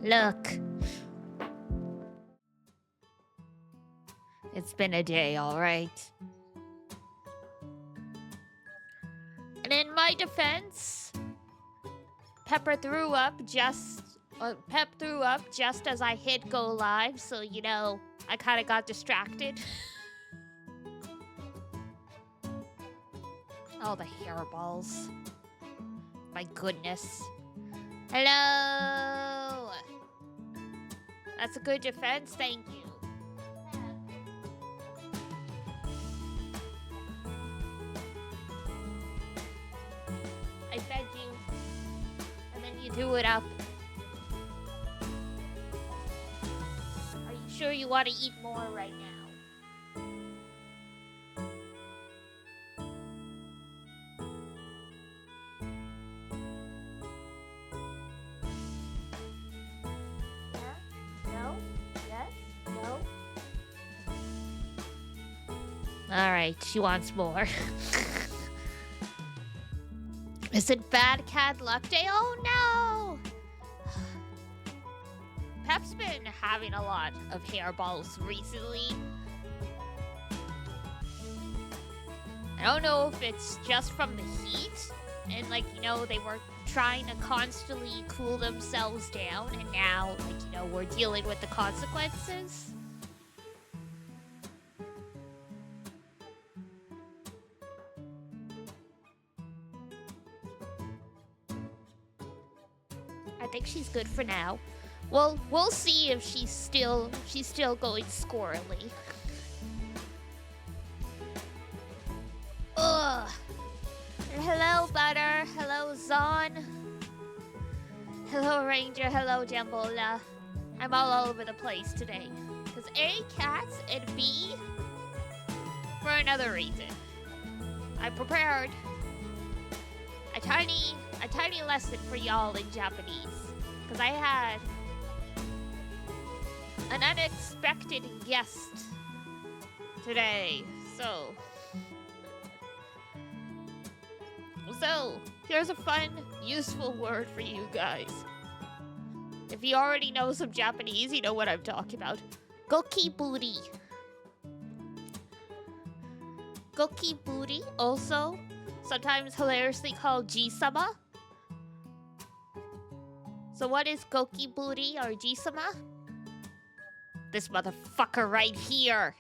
Look. It's been a day, alright? And in my defense, Pep threw up just as I hit go live, so I kind of got distracted. Oh, the hairballs. My goodness. Hello! That's a good defense, thank you. I fed you, and then you threw it up. Are you sure you want to eat more right now? Yeah? No? Yes? No? Alright, she wants more. Is it Bad Cat Luck Day? Oh no! Pep's been having a lot of hairballs recently. I don't know if it's just from the heat and they were trying to constantly cool themselves down and now we're dealing with the consequences. I think she's good for now. Well, we'll see if she's still going squirrely. Ugh. Hello, Butter. Hello, Zon. Hello, Ranger. Hello, Jambola. I'm all over the place today. Because A, cats, and B, for another reason. I prepared a tiny lesson for y'all in Japanese. Because I had an unexpected guest today. So here's a fun, useful word for you guys. If you already know some Japanese, you know what I'm talking about. Gokiburi. Gokiburi, also sometimes hilariously called G-sama. So what is Gokiburi or G-sama? This motherfucker right here.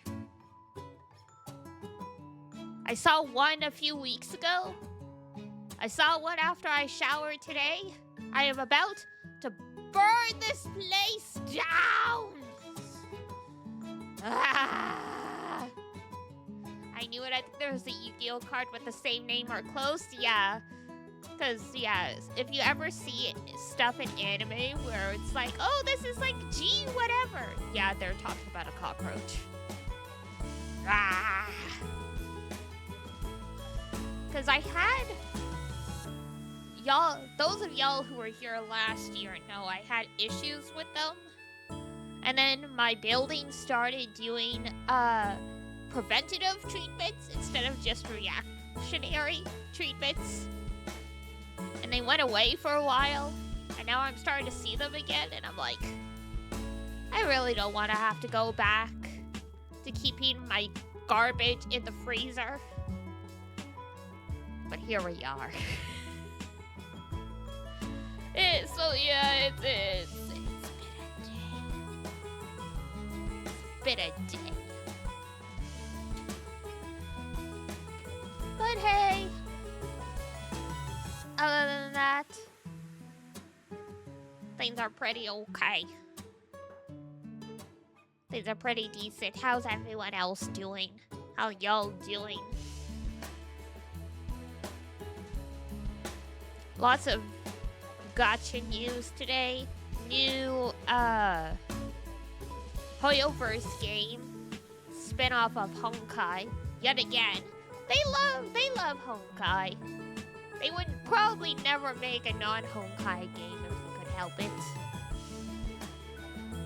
I saw one a few weeks ago. I saw one after I showered today. I am about to burn this place down. Ah. I knew it. I think there was a Yu-Gi-Oh card with the same name or close. Yeah. Because, if you ever see stuff in anime where it's like, oh, this is like G whatever. Yeah, they're talking about a cockroach. Ah. Because I had... those of y'all who were here last year know I had issues with them. And then my building started doing preventative treatments instead of just reactionary treatments. And they went away for a while. And now I'm starting to see them again. And I'm like, I really don't want to have to go back to keeping my garbage in the freezer. But here we are. It's been a day. But hey, other than that, things are pretty okay. Things are pretty decent. How's everyone else doing? How y'all doing? Lots of gotcha news today. New Hoyoverse game, spin-off of Honkai. Yet again, they love Honkai. They would probably never make a non-Honkai game if they could help it.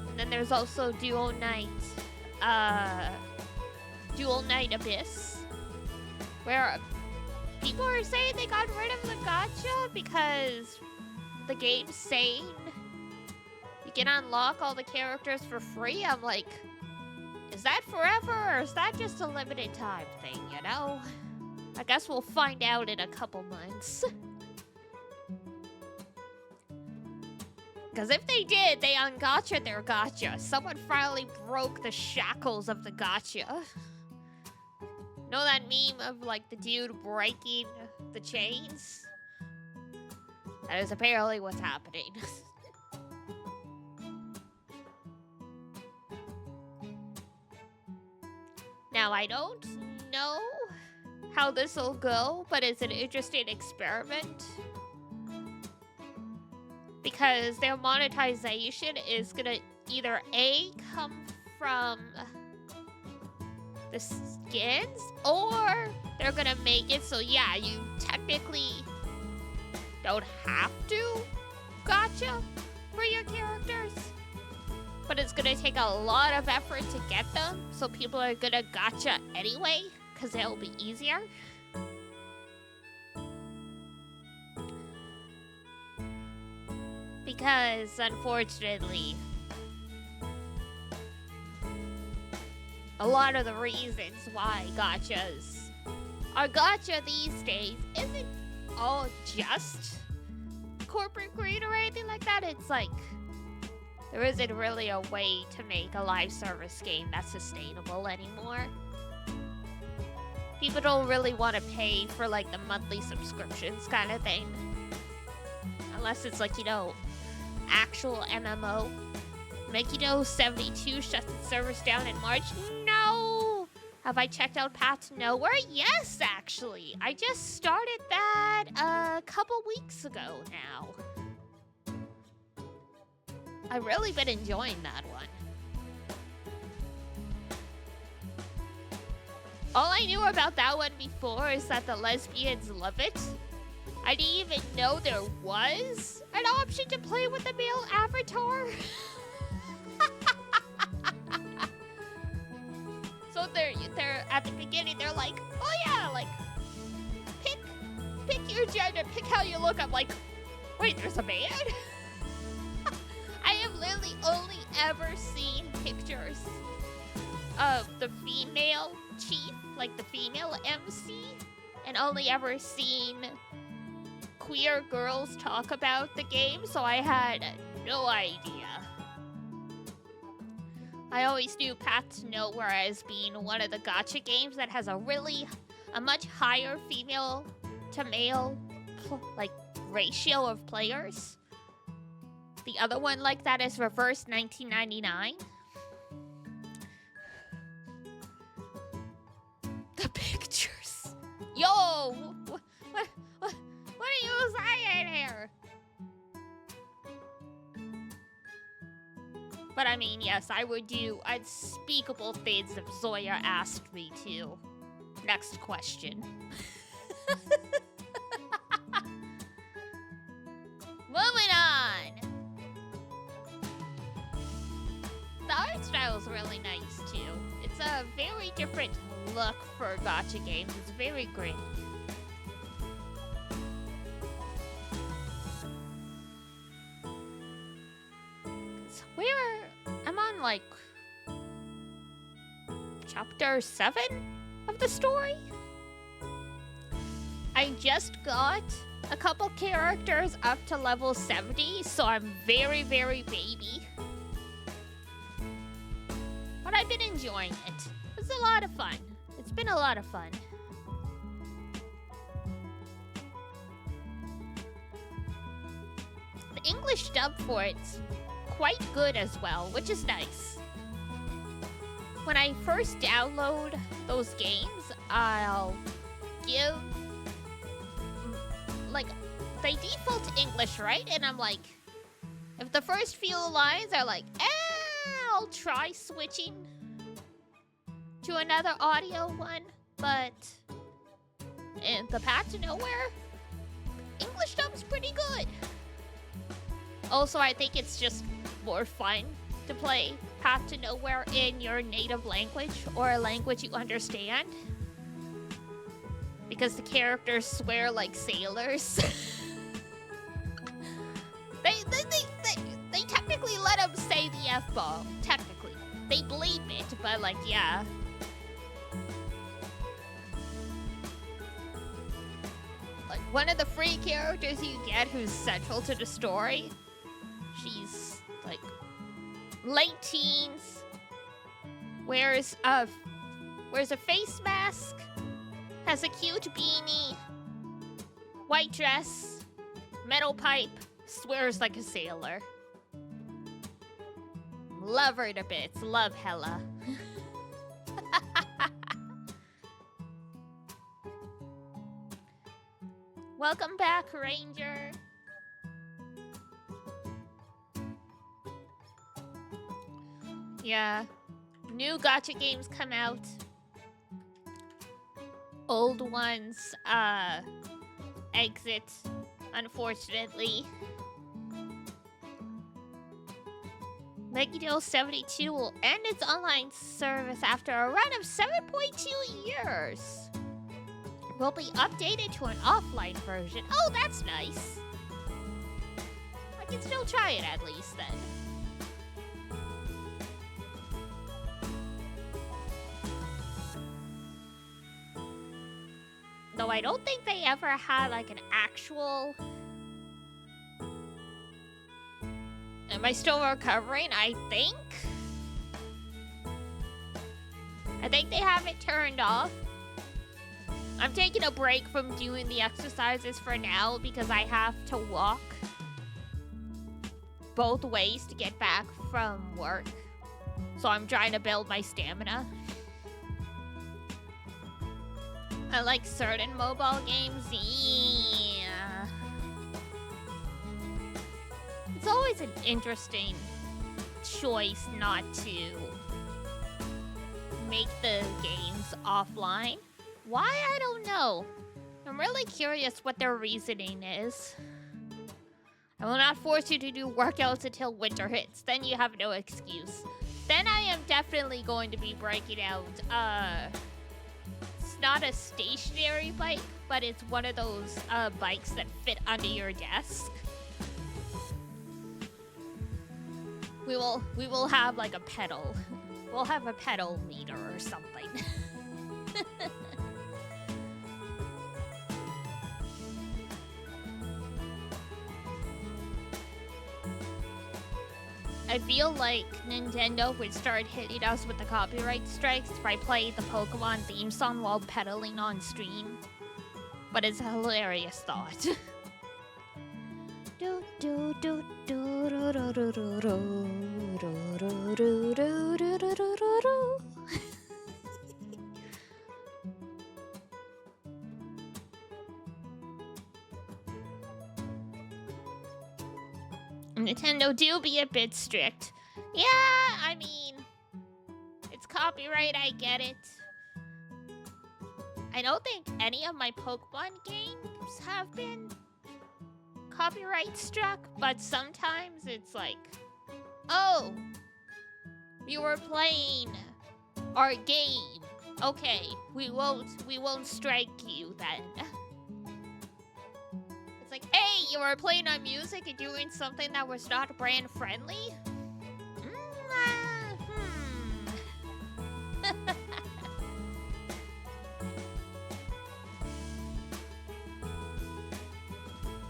And then there's also Dual Knight Abyss, where people are saying they got rid of the gacha because the game's saying you can unlock all the characters for free. I'm like, is that forever or is that just a limited time thing, you know? I guess we'll find out in a couple months. Because if they did, they ungotcha their gotcha. Someone finally broke the shackles of the gotcha. Know that meme of, like, the dude breaking the chains? That is apparently what's happening. Now, I don't know how this will go, but it's an interesting experiment. Because their monetization is gonna either A, come from the skins, or they're gonna make it so, yeah, you technically don't have to gotcha for your characters, but it's gonna take a lot of effort to get them, so people are gonna gotcha anyway, because it'll be easier. Because, unfortunately, a lot of the reasons why gotchas are gotcha these days isn't all just corporate greed or anything like that. It's like, there isn't really a way to make a live service game that's sustainable anymore. People don't really want to pay for, like, the monthly subscriptions kind of thing. Unless it's like, you know, actual MMO. Like, you know, 72 shuts its servers down in March? No! Have I checked out Path to Nowhere? Yes, actually. I just started that a couple weeks ago now. I've really been enjoying that one. All I knew about that one before is that the lesbians love it. I didn't even know there was an option to play with the male avatar. So they're at the beginning, they're like, oh yeah, like, pick your gender, pick how you look. I'm like, wait, there's a man? I have literally only ever seen pictures of the female chief, like the female MC, and only ever seen queer girls talk about the game, so I had no idea. I always knew Path to Nowhere as being one of the gacha games that has a much higher female to male, like, ratio of players. The other one like that is Reverse 1999. The pictures. Yo! What are you saying here? But I mean, yes, I would do unspeakable things if Zoya asked me to. Next question. Moving on! The art style is really nice, too. It's a very different look for gacha games. It's very great. I'm on, like, chapter 7 of the story. I just got a couple characters up to level 70, so I'm very, very baby. But I've been enjoying it. It's a lot of fun. It's been a lot of fun. The English dub for it's quite good as well, which is nice. When I first download those games, I'll give, like, they default to English, right? And I'm like, if the first few lines are like, I'll try switching to another audio one, but in the Path to Nowhere, English dub's pretty good. Also, I think it's just more fun to play Path to Nowhere in your native language or a language you understand, because the characters swear like sailors. They technically let them say the F-bomb, technically. They bleep it, but like, yeah. Like, one of the free characters you get who's central to the story, she's, like, late teens, wears a face mask, has a cute beanie, white dress, metal pipe, swears like a sailor. Love her to bits. Love Hella. Welcome back, Ranger. Yeah. New gacha games come out. Old ones, exit, unfortunately. Megiddo 72 will end its online service after a run of 7.2 years. It will be updated to an offline version. Oh, that's nice. I can still try it at least then. Though I don't think they ever had like an actual... Am I still recovering? I think they have it turned off. I'm taking a break from doing the exercises for now because I have to walk both ways to get back from work. So I'm trying to build my stamina. I like certain mobile games. Yeah. It's always an interesting choice not to make the games offline. Why? I don't know. I'm really curious what their reasoning is. I will not force you to do workouts until winter hits. Then you have no excuse. Then I am definitely going to be breaking out, it's not a stationary bike, but it's one of those bikes that fit under your desk. We will have like a pedal. We'll have a pedal meter or something. I feel like Nintendo would start hitting us with the copyright strikes if I played the Pokemon theme song while pedaling on stream. But it's a hilarious thought. Nintendo do be a bit strict. Yeah, I mean, it's copyright, I get it. I don't think any of my Pokemon games have been copyright struck, but sometimes it's like, oh, you were playing our game. Okay, we won't strike you then. It's like, hey, you were playing our music and doing something that was not brand friendly?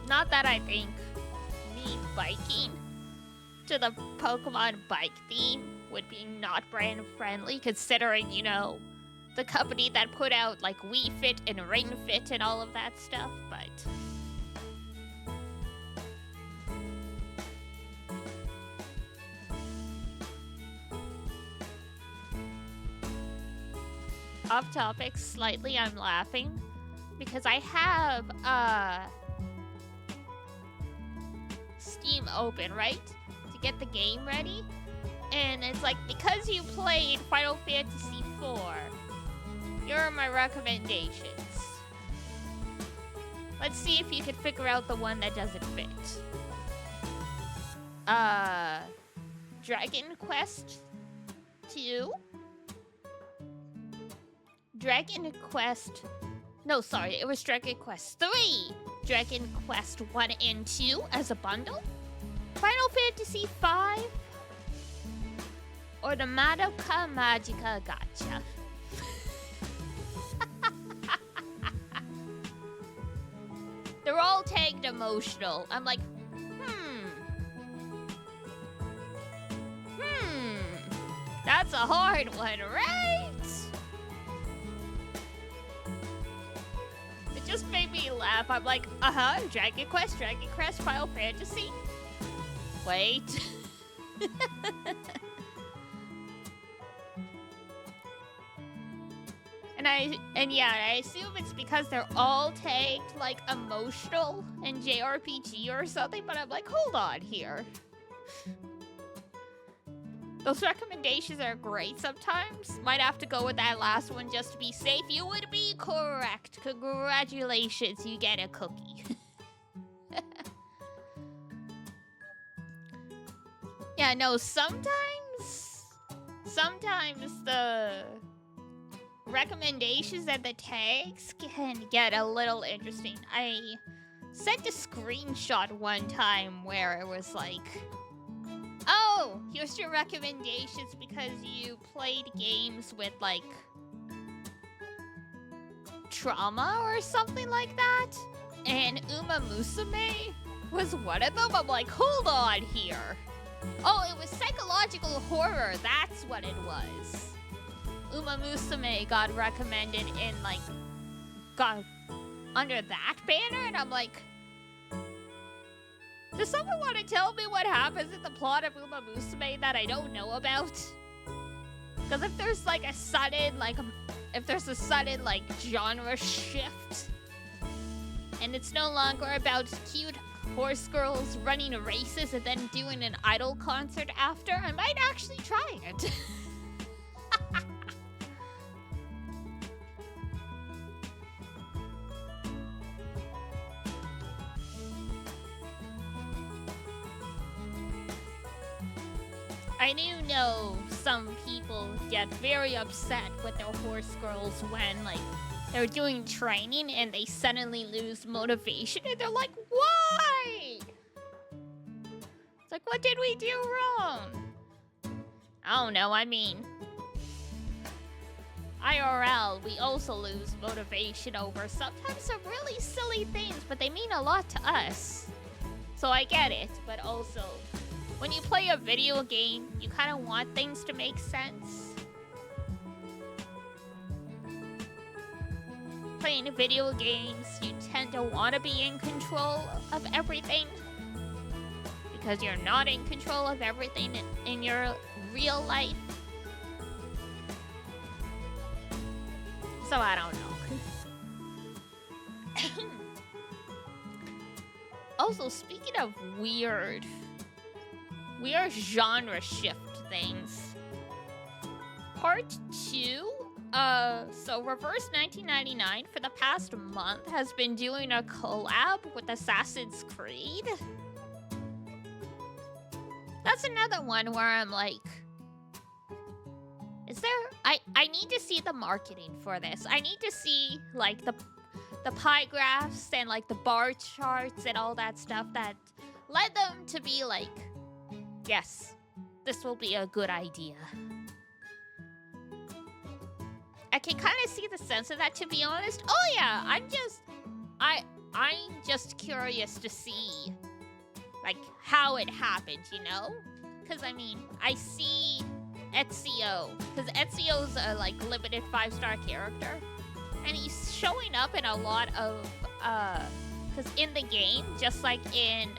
Not that I think me biking to the Pokemon bike theme would be not brand friendly, considering, you know, the company that put out like Wii Fit and Ring Fit and all of that stuff, but... Off topic slightly, I'm laughing because I have Steam open, right? To get the game ready. And it's like, because you played Final Fantasy IV, here are my recommendations. Let's see if you can figure out the one that doesn't fit. Dragon Quest 2? Dragon Quest... No, sorry, it was Dragon Quest 3! Dragon Quest 1 and 2 as a bundle? Final Fantasy 5? or the Madoka Magica Gacha. They're all tagged emotional. I'm like, that's a hard one, right? It just made me laugh. I'm like, Dragon Quest, Final Fantasy. Wait. And yeah, I assume it's because they're all tagged like emotional and JRPG or something, but I'm like, hold on here. Those recommendations are great sometimes. Might have to go with that last one just to be safe. You would be correct. Congratulations, you get a cookie. Yeah, no, sometimes the recommendations and the tags can get a little interesting. I sent a screenshot one time where it was like, oh, here's your recommendations because you played games with, like, trauma or something like that. And Uma Musume was one of them. I'm like, hold on here. Oh, it was psychological horror. That's what it was. Uma Musume got recommended in, like, got under that banner. And I'm like, does someone want to tell me what happens in the plot of Uma Musume that I don't know about? Because if there's like a sudden, genre shift, and it's no longer about cute horse girls running races and then doing an idol concert after, I might actually try it. I do know some people get very upset with their horse girls when, like, they're doing training and they suddenly lose motivation and they're like, why? It's like, what did we do wrong? I don't know, I mean, IRL, we also lose motivation over sometimes some really silly things, but they mean a lot to us. So I get it, but also, when you play a video game, you kind of want things to make sense. Playing video games, you tend to want to be in control of everything. Because you're not in control of everything in your real life. So I don't know. Also, speaking of weird genre shift things. Part 2, so Reverse 1999 for the past month has been doing a collab with Assassin's Creed. That's another one where I'm like, is there, I need to see the marketing for this. I need to see, like, the pie graphs and, like, the bar charts and all that stuff that led them to be like, yes, this will be a good idea. I can kind of see the sense of that, to be honest. Oh yeah, I'm just curious to see, like, how it happened, you know? Because, I mean, I see Ezio, because Ezio's a, like, limited 5-star character, and he's showing up in a lot of, because in the game, just like in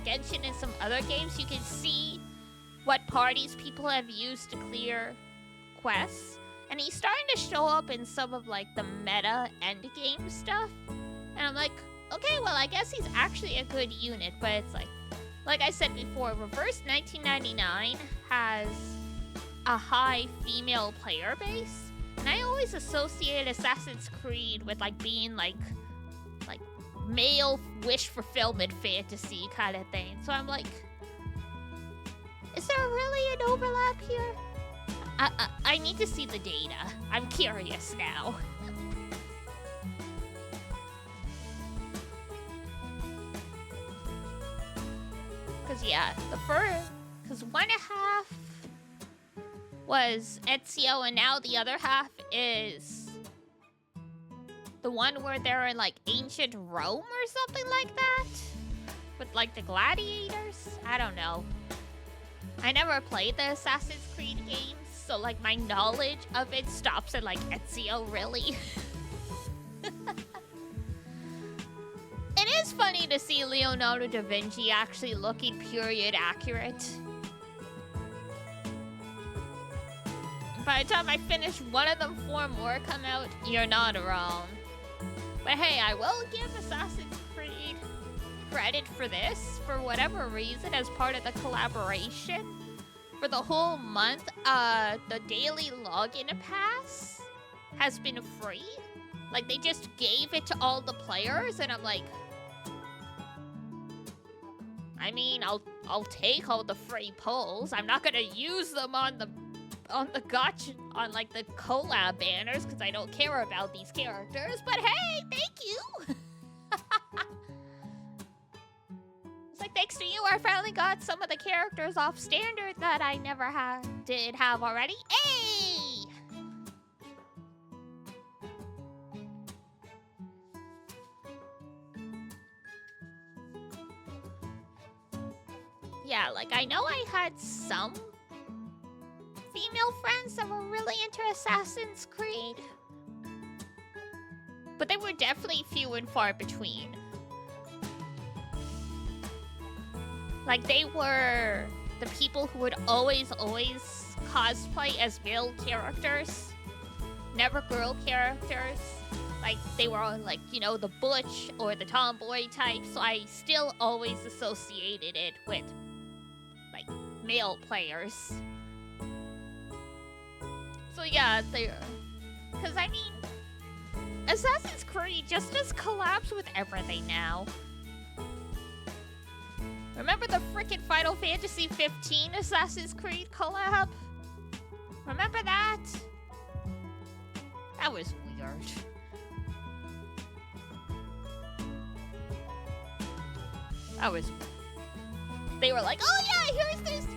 Genshin and some other games, you can see what parties people have used to clear quests. And he's starting to show up in some of, like, the meta endgame stuff. And I'm like, okay, well, I guess he's actually a good unit. But it's like I said before, Reverse 1999 has a high female player base. And I always associate Assassin's Creed with, like, being, like male wish fulfillment fantasy kind of thing. So I'm like, is there really an overlap here? I need to see the data. I'm curious now. Because, yeah, because 1.5 was Ezio, and now the other half is the one where they're in like ancient Rome or something like that, with like the gladiators. I don't know. I never played the Assassin's Creed games, so like my knowledge of it stops at like Ezio, really. It is funny to see Leonardo da Vinci actually looking period accurate. By the time I finish one of them, 4 more come out. You're not wrong. But hey, I will give Assassin's Creed credit for this, for whatever reason, as part of the collaboration. For the whole month, the daily login pass has been free. Like, they just gave it to all the players, and I'm like, I mean, I'll take all the free pulls. I'm not gonna use them on the gotcha, on like the collab banners, because I don't care about these characters. But hey, thank you. It's like, thanks to you, I finally got some of the characters off standard that I never did have already. Hey! Yeah, like, I know I had some female friends that were really into Assassin's Creed, but they were definitely few and far between. Like, they were the people who would always cosplay as male characters, never girl characters. Like, they were all like, you know, the butch or the tomboy type, so I still always associated it with like male players. So yeah, because I mean, Assassin's Creed just does collabs with everything now. Remember the frickin' Final Fantasy 15 Assassin's Creed collab? Remember that? That was weird. That was... They were like, oh yeah,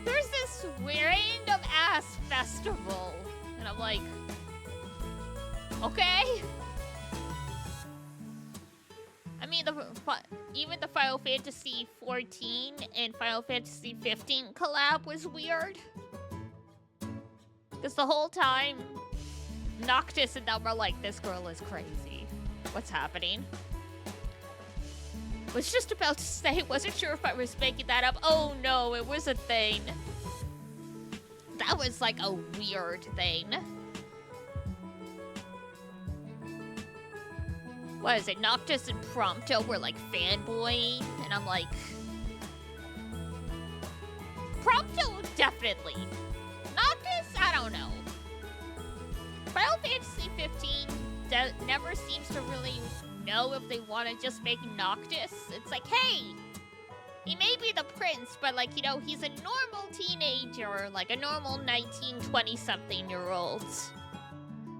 there's this random ass festival. And I'm like, okay. I mean, even the Final Fantasy 14 and Final Fantasy 15 collab was weird. Because the whole time, Noctis and them were like, this girl is crazy. What's happening? Was just about to say, wasn't sure if I was making that up. Oh no, it was a thing. That was like a weird thing. What is it? Noctis and Prompto were like fanboying, and I'm like, Prompto definitely. Noctis, I don't know. Final Fantasy 15 never seems to really know if they want to just make Noctis. It's like, hey, he may be the prince, but like, you know, he's a normal teenager, like a normal 19, 20-something-year-old.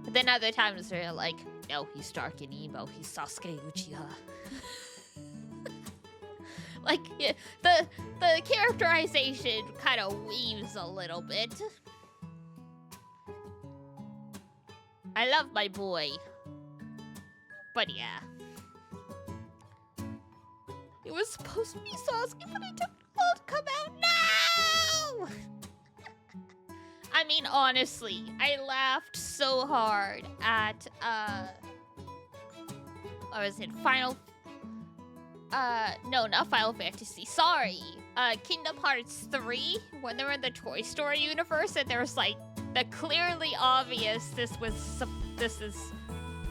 But then other times they're like, no, he's dark and emo, he's Sasuke Uchiha. Like, yeah, the characterization kind of weaves a little bit. I love my boy. But yeah. It was supposed to be Sasuke, but it took all to come out. No! I mean, honestly, I laughed so hard at, what was it, no, not Final Fantasy, sorry. Kingdom Hearts 3, when they were in the Toy Story universe, and there's like, the clearly obvious this is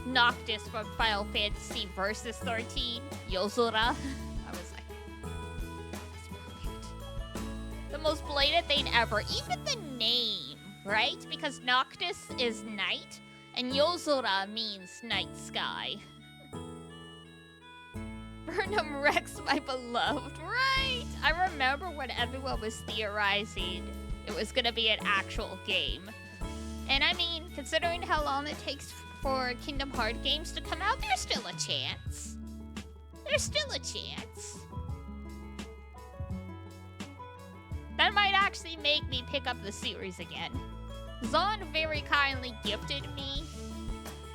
Noctis from Final Fantasy Versus 13, Yozora. I was like, that's perfect. The most blatant thing ever. Even the name, right? Because Noctis is night, and Yozora means night sky. Burnham Rex, my beloved, right? I remember when everyone was theorizing it was gonna be an actual game. And I mean, considering how long it takes for Kingdom Hearts games to come out, there's still a chance. There's still a chance. That might actually make me pick up the series again. Zon very kindly gifted me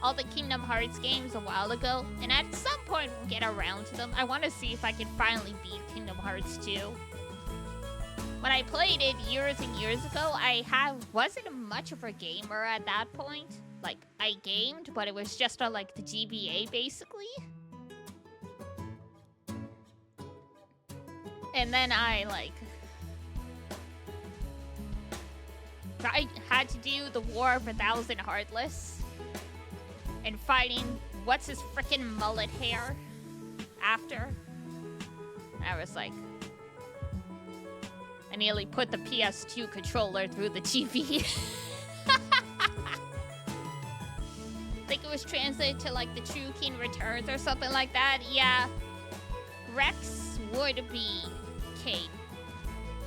all the Kingdom Hearts games a while ago, and at some point we'll get around to them. I want to see if I can finally beat Kingdom Hearts 2. When I played it years and years ago, wasn't much of a gamer at that point. Like, I gamed, but it was just on, like, the GBA, basically. And then I had to do the War of 1,000 Heartless. And fighting what's his frickin' mullet hair after. I was like, I nearly put the PS2 controller through the TV. I think it was translated to like the True King Returns or something like that. Yeah. Rex would be King.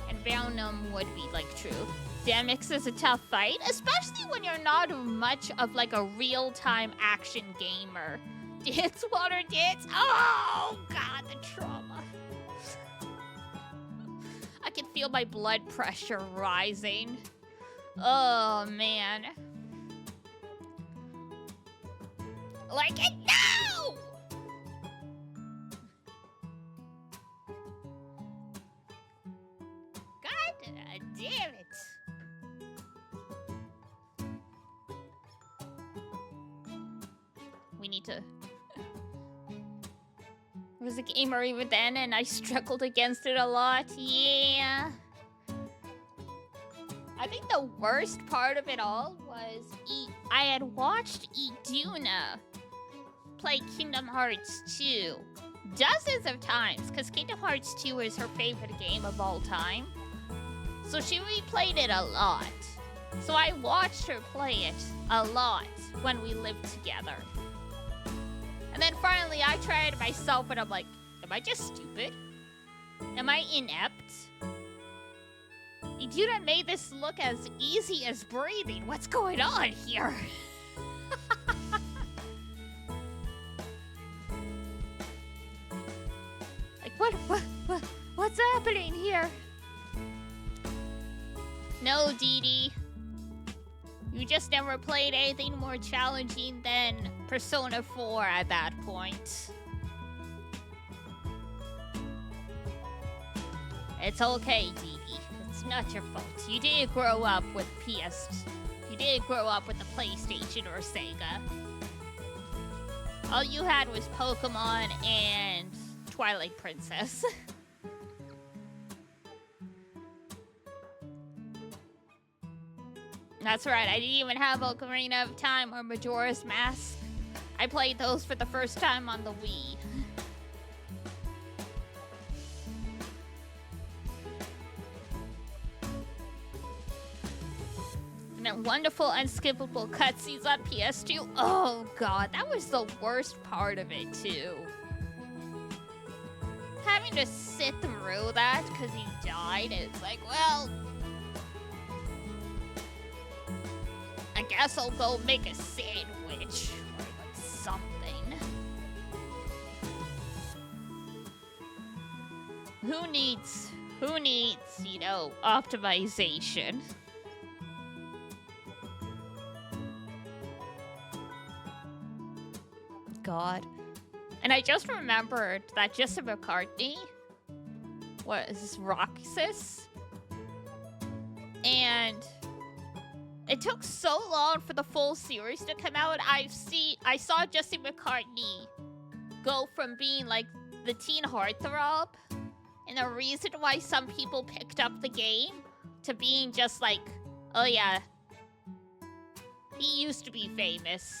And Venom would be like True. Demix is a tough fight, especially when you're not much of like a real-time action gamer. Dance, water, dance. Oh, God, the trauma. I can feel my blood pressure rising. Oh, man. Like it now! God damn it. We need to... I was a gamer even then, and I struggled against it a lot. Yeah. I think the worst part of it all was I had watched Iduna play Kingdom Hearts 2 dozens of times, because Kingdom Hearts 2 is her favorite game of all time. So she replayed it a lot. So I watched her play it a lot when we lived together. And then finally I tried it myself and I'm like, am I just stupid? Am I inept? Iduna made this look as easy as breathing. What's going on here? Like, what's happening here? No, Dee Dee. You just never played anything more challenging than Persona 4 at that point. It's okay, Dee Dee. It's not your fault. You didn't grow up with You didn't grow up with the PlayStation or Sega. All you had was Pokemon and Twilight Princess. That's right, I didn't even have Ocarina of Time or Majora's Mask. I played those for the first time on the Wii. And then wonderful, unskippable cutscenes on PS2. Oh god, that was the worst part of it too. Having to sit through that because he died, it's like, well... I guess I'll go make a sandwich or like something. Who needs, you know, optimization? God. And I just remembered that Jesse McCartney was Roxas. And it took so long for the full series to come out. I saw Jesse McCartney go from being like the teen heartthrob and the reason why some people picked up the game to being just like, oh yeah, he used to be famous.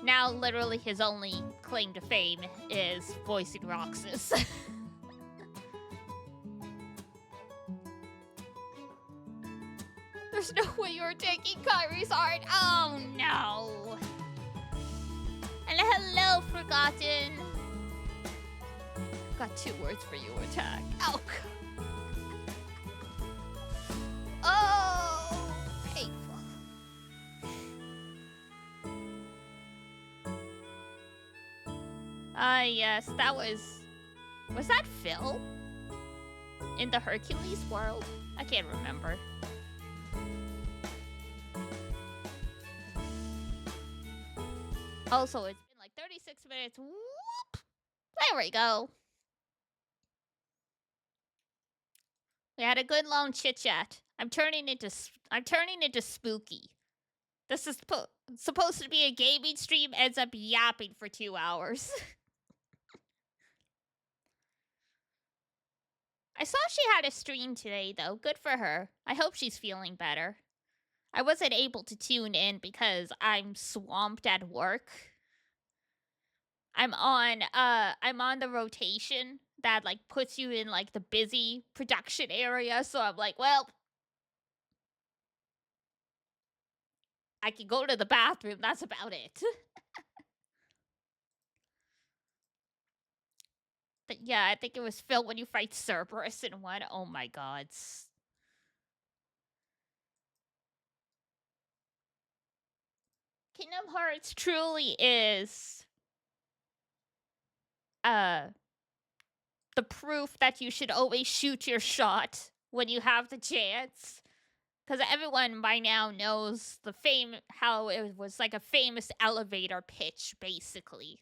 Now literally his only claim to fame is voicing Roxas. There's no way you're taking Kyrie's heart. Oh no. And hello, Forgotten. Got 2 words for you, attack. Oh. Oh, painful. Yes, that was that Phil? In the Hercules world? I can't remember. Also, it's been like 36 minutes. Whoop! There we go. We had a good long chit chat. I'm turning into spooky. This is supposed to be a gaming stream. Ends up yapping for 2 hours. I saw she had a stream today, though. Good for her. I hope she's feeling better. I wasn't able to tune in because I'm swamped at work. I'm on the rotation that like puts you in like the busy production area, so I'm like, well, I can go to the bathroom. That's about it. But yeah, I think it was Phil when you fight Cerberus in one. Oh my god. Kingdom Hearts truly is the proof that you should always shoot your shot when you have the chance. Because everyone by now knows how it was like a famous elevator pitch, basically.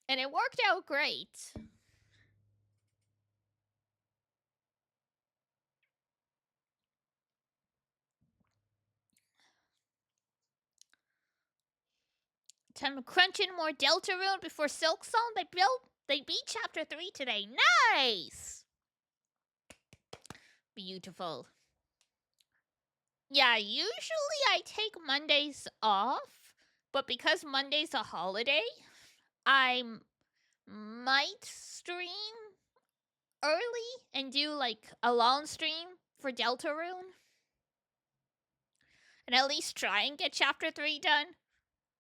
And it worked out great. Time to crunch in more Deltarune before Silk Song. They beat Chapter 3 today. Nice! Beautiful. Yeah, usually I take Mondays off, but because Monday's a holiday, I might stream early and do like a long stream for Deltarune. And at least try and get Chapter 3 done.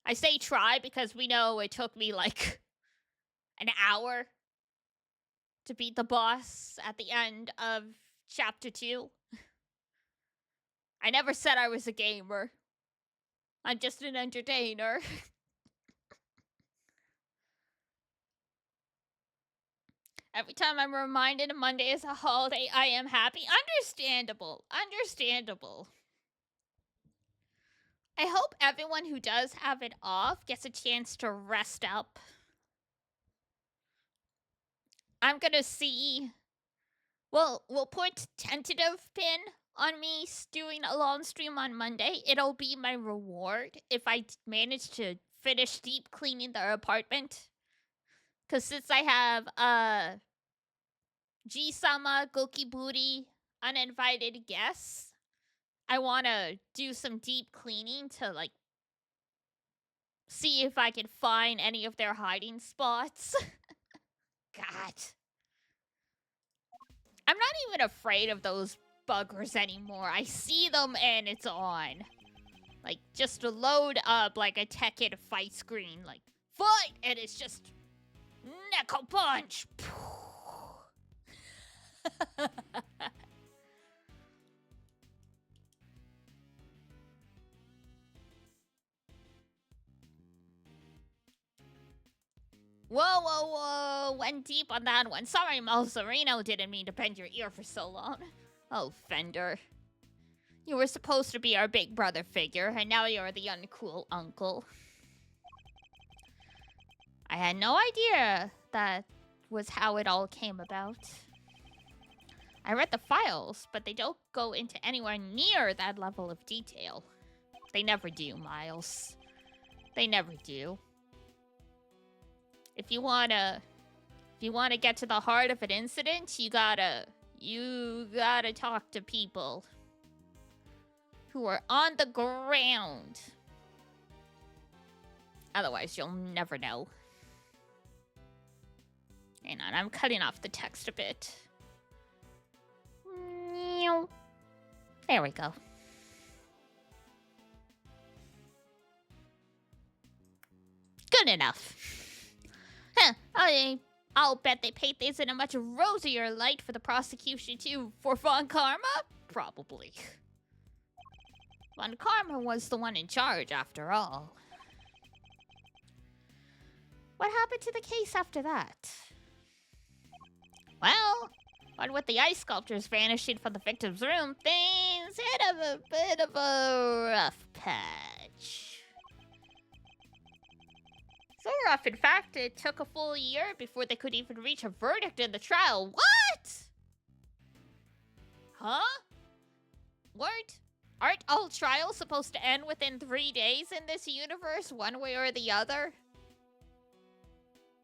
I say try because we know it took me like an hour to beat the boss at the end of Chapter 2. I never said I was a gamer. I'm just an entertainer. Every time I'm reminded Monday is a holiday, I am happy. Understandable. Understandable. I hope everyone who does have it off gets a chance to rest up. I'm gonna see. Well, we'll put tentative pin on me doing a long stream on Monday. It'll be my reward if I manage to finish deep cleaning the apartment. Because since I have G-sama, Goki Booty, uninvited guests, I want to do some deep cleaning to like see if I can find any of their hiding spots. God. I'm not even afraid of those buggers anymore. I see them and it's on. Like, just to load up like a Tekken fight screen. Like, fight! And it's just Neko Punch! Whoa, whoa, whoa. Went deep on that one. Sorry, Malzarino, didn't mean to bend your ear for so long. Oh, Fender. You were supposed to be our big brother figure, and now you're the uncool uncle. I had no idea that was how it all came about. I read the files, but they don't go into anywhere near that level of detail. They never do, Miles. They never do. If you wanna get to the heart of an incident, you gotta talk to people who are on the ground. Otherwise, you'll never know. Hang on, I'm cutting off the text a bit. There we go. Good enough. Huh, I'll bet they paint things in a much rosier light for the prosecution too. For Von Karma? Probably. Von Karma was the one in charge, after all. What happened to the case after that? Well, what with the ice sculptures vanishing from the victim's room, things It's in a bit of a rough patch. So rough, in fact, it took a full year before they could even reach a verdict in the trial. What? Huh? Aren't all trials supposed to end within 3 days in this universe, one way or the other?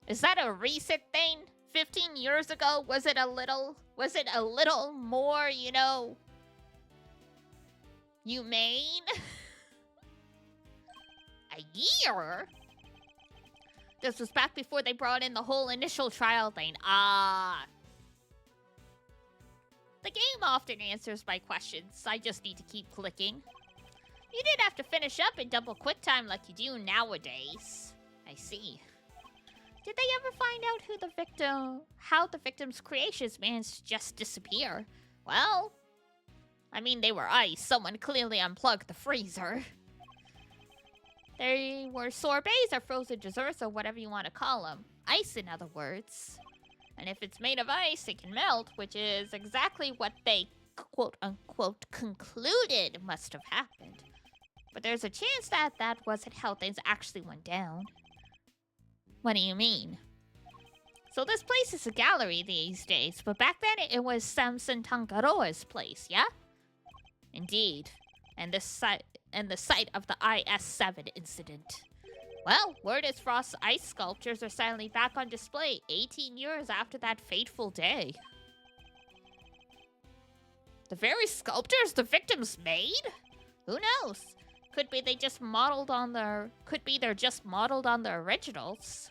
Is that a recent thing? 15 years ago, was it a little more, you know, humane? A year? This was back before they brought in the whole initial trial thing. Ah. The game often answers my questions. I just need to keep clicking. You didn't have to finish up in double quick time like you do nowadays. I see. Did they ever find out how the victim's creations managed to just disappear? Well, I mean, they were ice. Someone clearly unplugged the freezer. They were sorbets or frozen desserts or whatever you want to call them. Ice, in other words. And if it's made of ice, it can melt, which is exactly what they, quote-unquote, concluded must have happened. But there's a chance that that wasn't how things actually went down. What do you mean? So this place is a gallery these days, but back then it was Samson Tangaroa's place, yeah? Indeed. And the site of the IS-7 incident. Well, word is Frost's ice sculptures are silently back on display 18 years after that fateful day. The very sculptures the victims made? Who knows? Could be they're just modeled on the originals.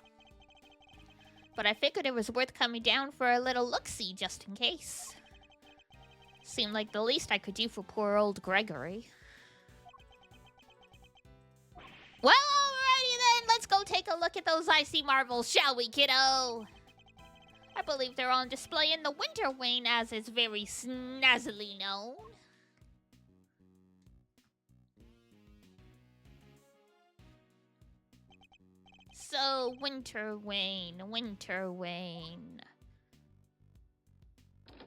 But I figured it was worth coming down for a little look-see just in case. Seemed like the least I could do for poor old Gregory. Well, alrighty then, let's go take a look at those icy marbles, shall we, kiddo? I believe they're on display in the Winter Wing, as is very snazzily known. So, Winter Wing.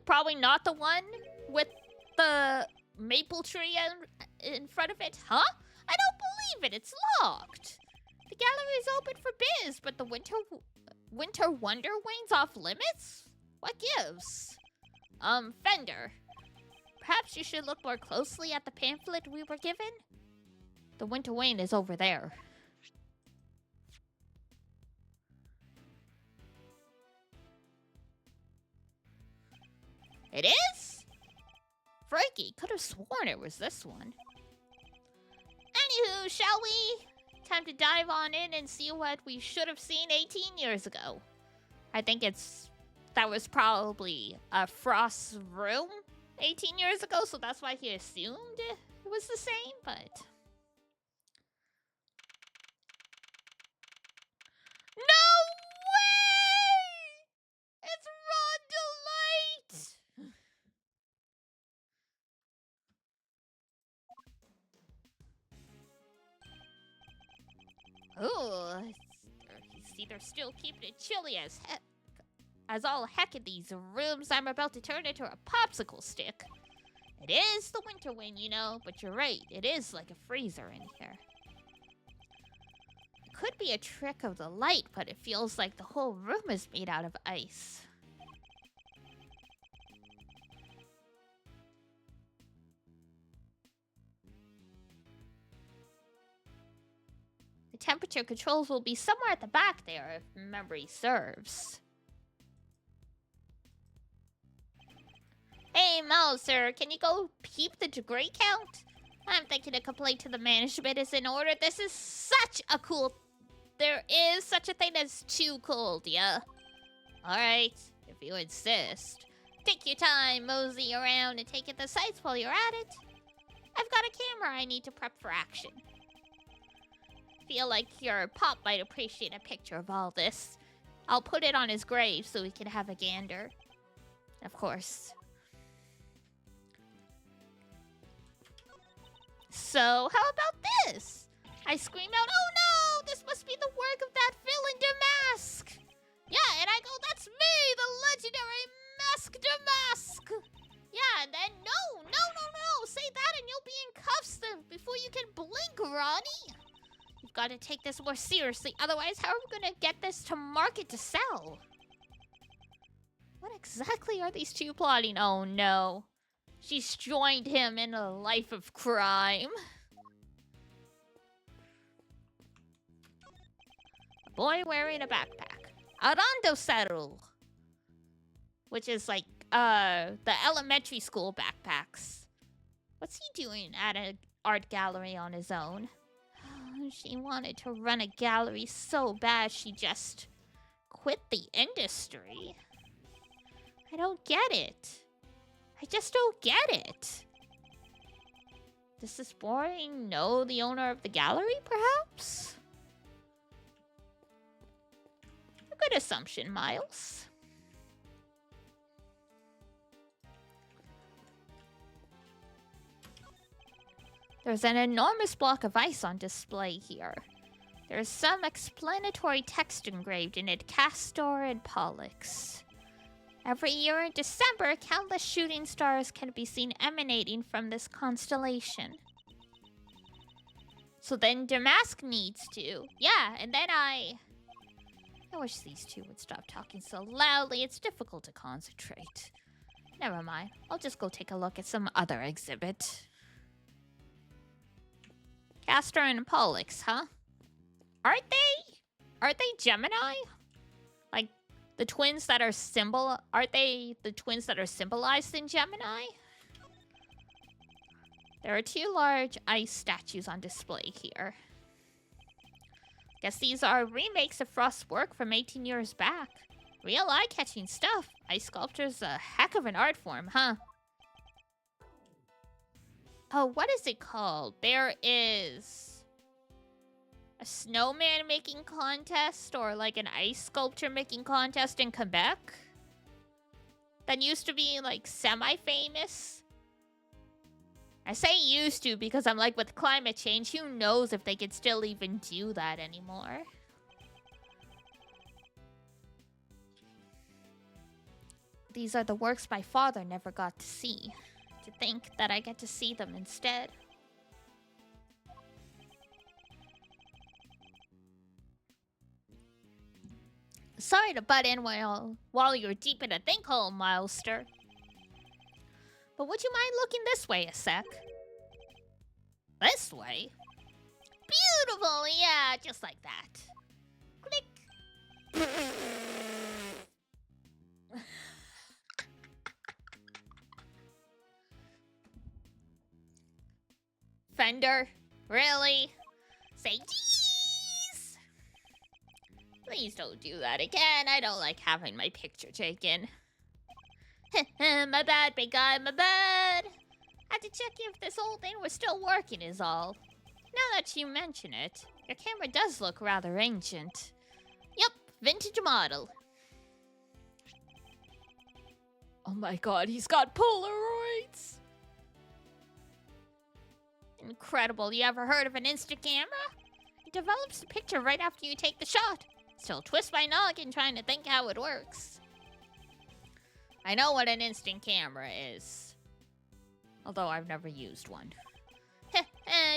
Probably not the one with the maple tree in front of it, huh? I don't believe it, it's locked. The gallery is open for biz, but the Winter Wonder Wing's off limits? What gives? Fender. Perhaps you should look more closely at the pamphlet we were given? The Winter Wing is over there. It is? Frankie, could have sworn it was this one. Anywho, shall we? Time to dive on in and see what we should have seen 18 years ago. I think that was probably Frost's room 18 years ago, so that's why he assumed it was the same, but... No way! It's Ron Delight! Ooh, see, they're still keeping it chilly as heck. As all heck in these rooms, I'm about to turn into a popsicle stick. It is the Winter Wing, you know, but you're right, it is like a freezer in here. It could be a trick of the light, but it feels like the whole room is made out of ice. The temperature controls will be somewhere at the back there, if memory serves. Hey, Mouser, can you go peep the degree count? I'm thinking a complaint to the management is in order. This is such a cool... There is such a thing as too cold, yeah? Alright, if you insist. Take your time, mosey around and take in the sights while you're at it. I've got a camera I need to prep for action. Feel like your pop might appreciate a picture of all this. I'll put it on his grave so he can have a gander. Of course. So, how about this? I scream out, oh no! This must be the work of that villain Damask! Yeah, and I go, that's me, the legendary Mask Damask! Yeah, and then, no, say that before you can blink, Ronnie. You've got to take this more seriously. Otherwise, how are we going to get this to market to sell? What exactly are these two plotting? Oh, no. She's joined him in a life of crime. A boy wearing a backpack. Arandosaru. Which is like, the elementary school backpacks. What's he doing at an art gallery on his own? She wanted to run a gallery so bad she just quit the industry. I don't get it. I just don't get it. Does this boy know the owner of the gallery, perhaps? A good assumption, Miles. There's an enormous block of ice on display here. There's some explanatory text engraved in it, Castor and Pollux. Every year in December, countless shooting stars can be seen emanating from this constellation. So then Damask needs to. Yeah, and then I wish these two would stop talking so loudly. It's difficult to concentrate. Never mind. I'll just go take a look at some other exhibit. Castor and Pollux, huh? Aren't they Gemini? Like the twins that are aren't they the twins that are symbolized in Gemini? There are two large ice statues on display here. Guess these are remakes of Frost's work from 18 years back. Real eye-catching stuff. Ice sculpture's a heck of an art form, huh? Oh, what is it called? There is a snowman making contest or like an ice sculpture making contest in Quebec that used to be like semi-famous. I say used to because I'm like, with climate change, who knows if they could still even do that anymore. These are the works my father never got to see. To think that I get to see them instead. Sorry to butt in while you're deep in a think hole, Milester. But would you mind looking this way a sec? This way? Beautiful, yeah, just like that. Click. Fender? Really? Say cheese! Please don't do that again. I don't like having my picture taken. My bad, big guy, my bad. Had to check if this old thing was still working is all. Now that you mention it, your camera does look rather ancient. Yup, vintage model. Oh my god, he's got Polaroids! Incredible. You ever heard of an instant camera? It develops the picture right after you take the shot. Still twist my noggin trying to think how it works. I know what an instant camera is. Although I've never used one.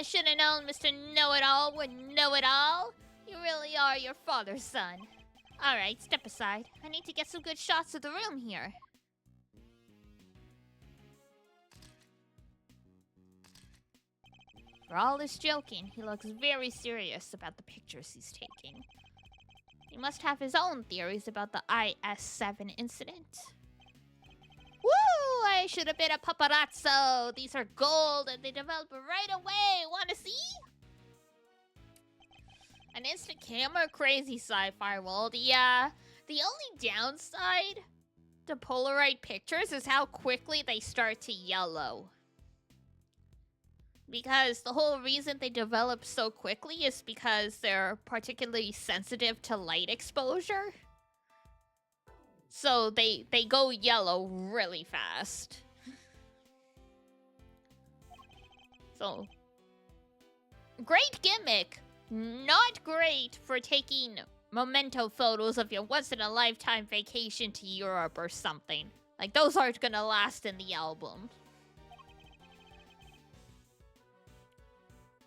Should've known Mr. Know-It-All would know it all. You really are your father's son. Alright, step aside. I need to get some good shots of the room here. For all this joking, he looks very serious about the pictures he's taking. He must have his own theories about the IS-7 incident. Woo! I should have been a paparazzo! These are gold and they develop right away! Wanna see? An instant camera? Crazy sci-fi world. Yeah. The only downside to Polaroid pictures is how quickly they start to yellow. Because the whole reason they develop so quickly is because they're particularly sensitive to light exposure. So they go yellow really fast. So, great gimmick. Not great for taking memento photos of your once-in-a-lifetime vacation to Europe or something. Like, those aren't gonna last in the album.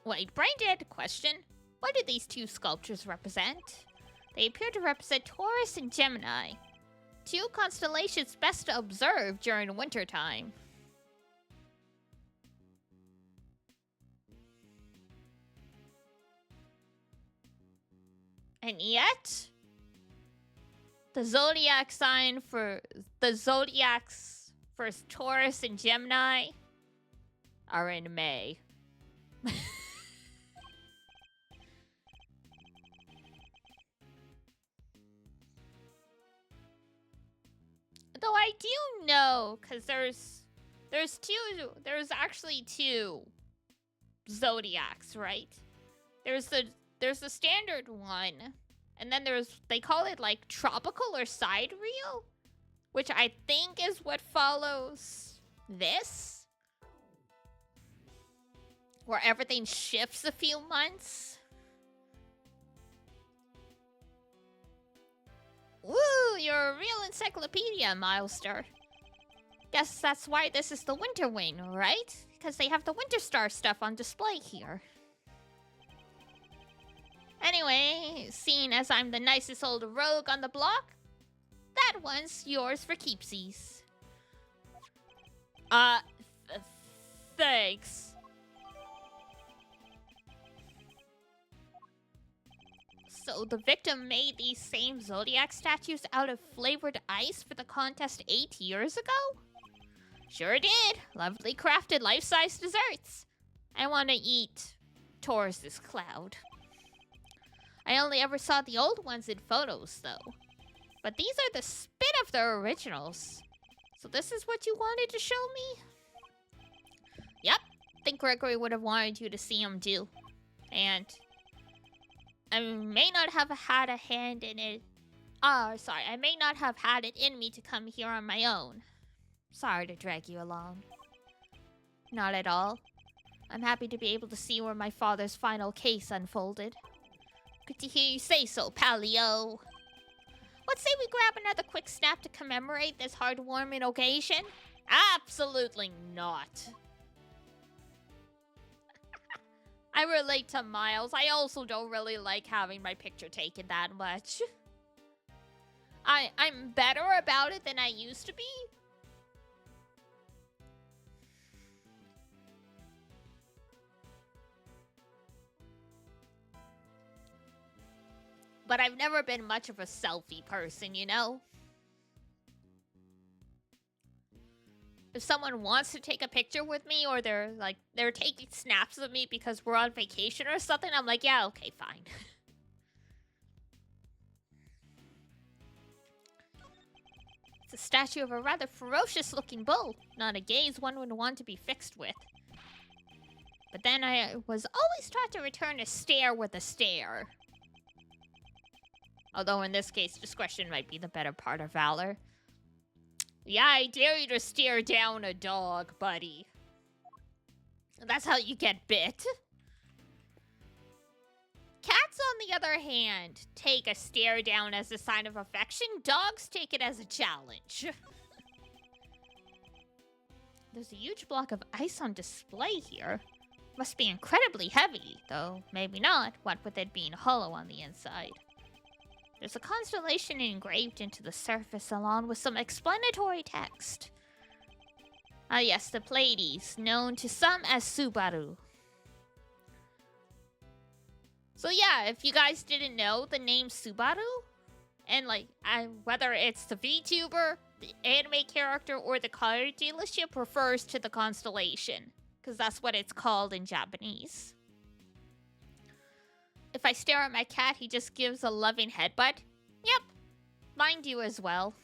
Wait, brain dead question. What do these two sculptures represent? They appear to represent Taurus and Gemini, two constellations best to observe during wintertime. And yet, the zodiac sign for the zodiacs for Taurus and Gemini are in May. Though I do know, because there's actually two zodiacs, right? There's the standard one, and then they call it like tropical or sidereal, which I think is what follows this, where everything shifts a few months. Woo, you're a real encyclopedia, Milester. Guess that's why this is the Winter Wing, right? Because they have the Winter Star stuff on display here. Anyway, seeing as I'm the nicest old rogue on the block, that one's yours for keepsies. Thanks. So the victim made these same Zodiac statues out of flavored ice for the contest 8 years ago? Sure did. Lovely crafted life-size desserts. I want to eat Taurus's cloud. I only ever saw the old ones in photos, though. But these are the spin of the originals. So this is what you wanted to show me? Yep. Think Gregory would have wanted you to see him too. And I may not have had a hand in it. Sorry. I may not have had it in me to come here on my own. Sorry to drag you along. Not at all. I'm happy to be able to see where my father's final case unfolded. Good to hear you say so, Palio. What say we grab another quick snap to commemorate this heartwarming occasion? Absolutely not. I relate to Miles. I also don't really like having my picture taken that much. I'm better about it than I used to be. But I've never been much of a selfie person, you know? If someone wants to take a picture with me, or they're taking snaps of me because we're on vacation or something, I'm like, yeah, okay, fine. It's a statue of a rather ferocious-looking bull, not a gaze one would want to be fixed with. But then I was always taught to return a stare with a stare. Although in this case, discretion might be the better part of valor. Yeah, I dare you to stare down a dog, buddy. That's how you get bit. Cats, on the other hand, take a stare down as a sign of affection. Dogs take it as a challenge. There's a huge block of ice on display here. Must be incredibly heavy, though maybe not, what with it being hollow on the inside. There's a constellation engraved into the surface along with some explanatory text. Ah yes, the Pleiades, known to some as Subaru. So yeah, if you guys didn't know, the name Subaru, and whether it's the VTuber, the anime character, or the car dealership, refers to the constellation. Because that's what it's called in Japanese. If I stare at my cat, he just gives a loving headbutt. Yep, mine do as well.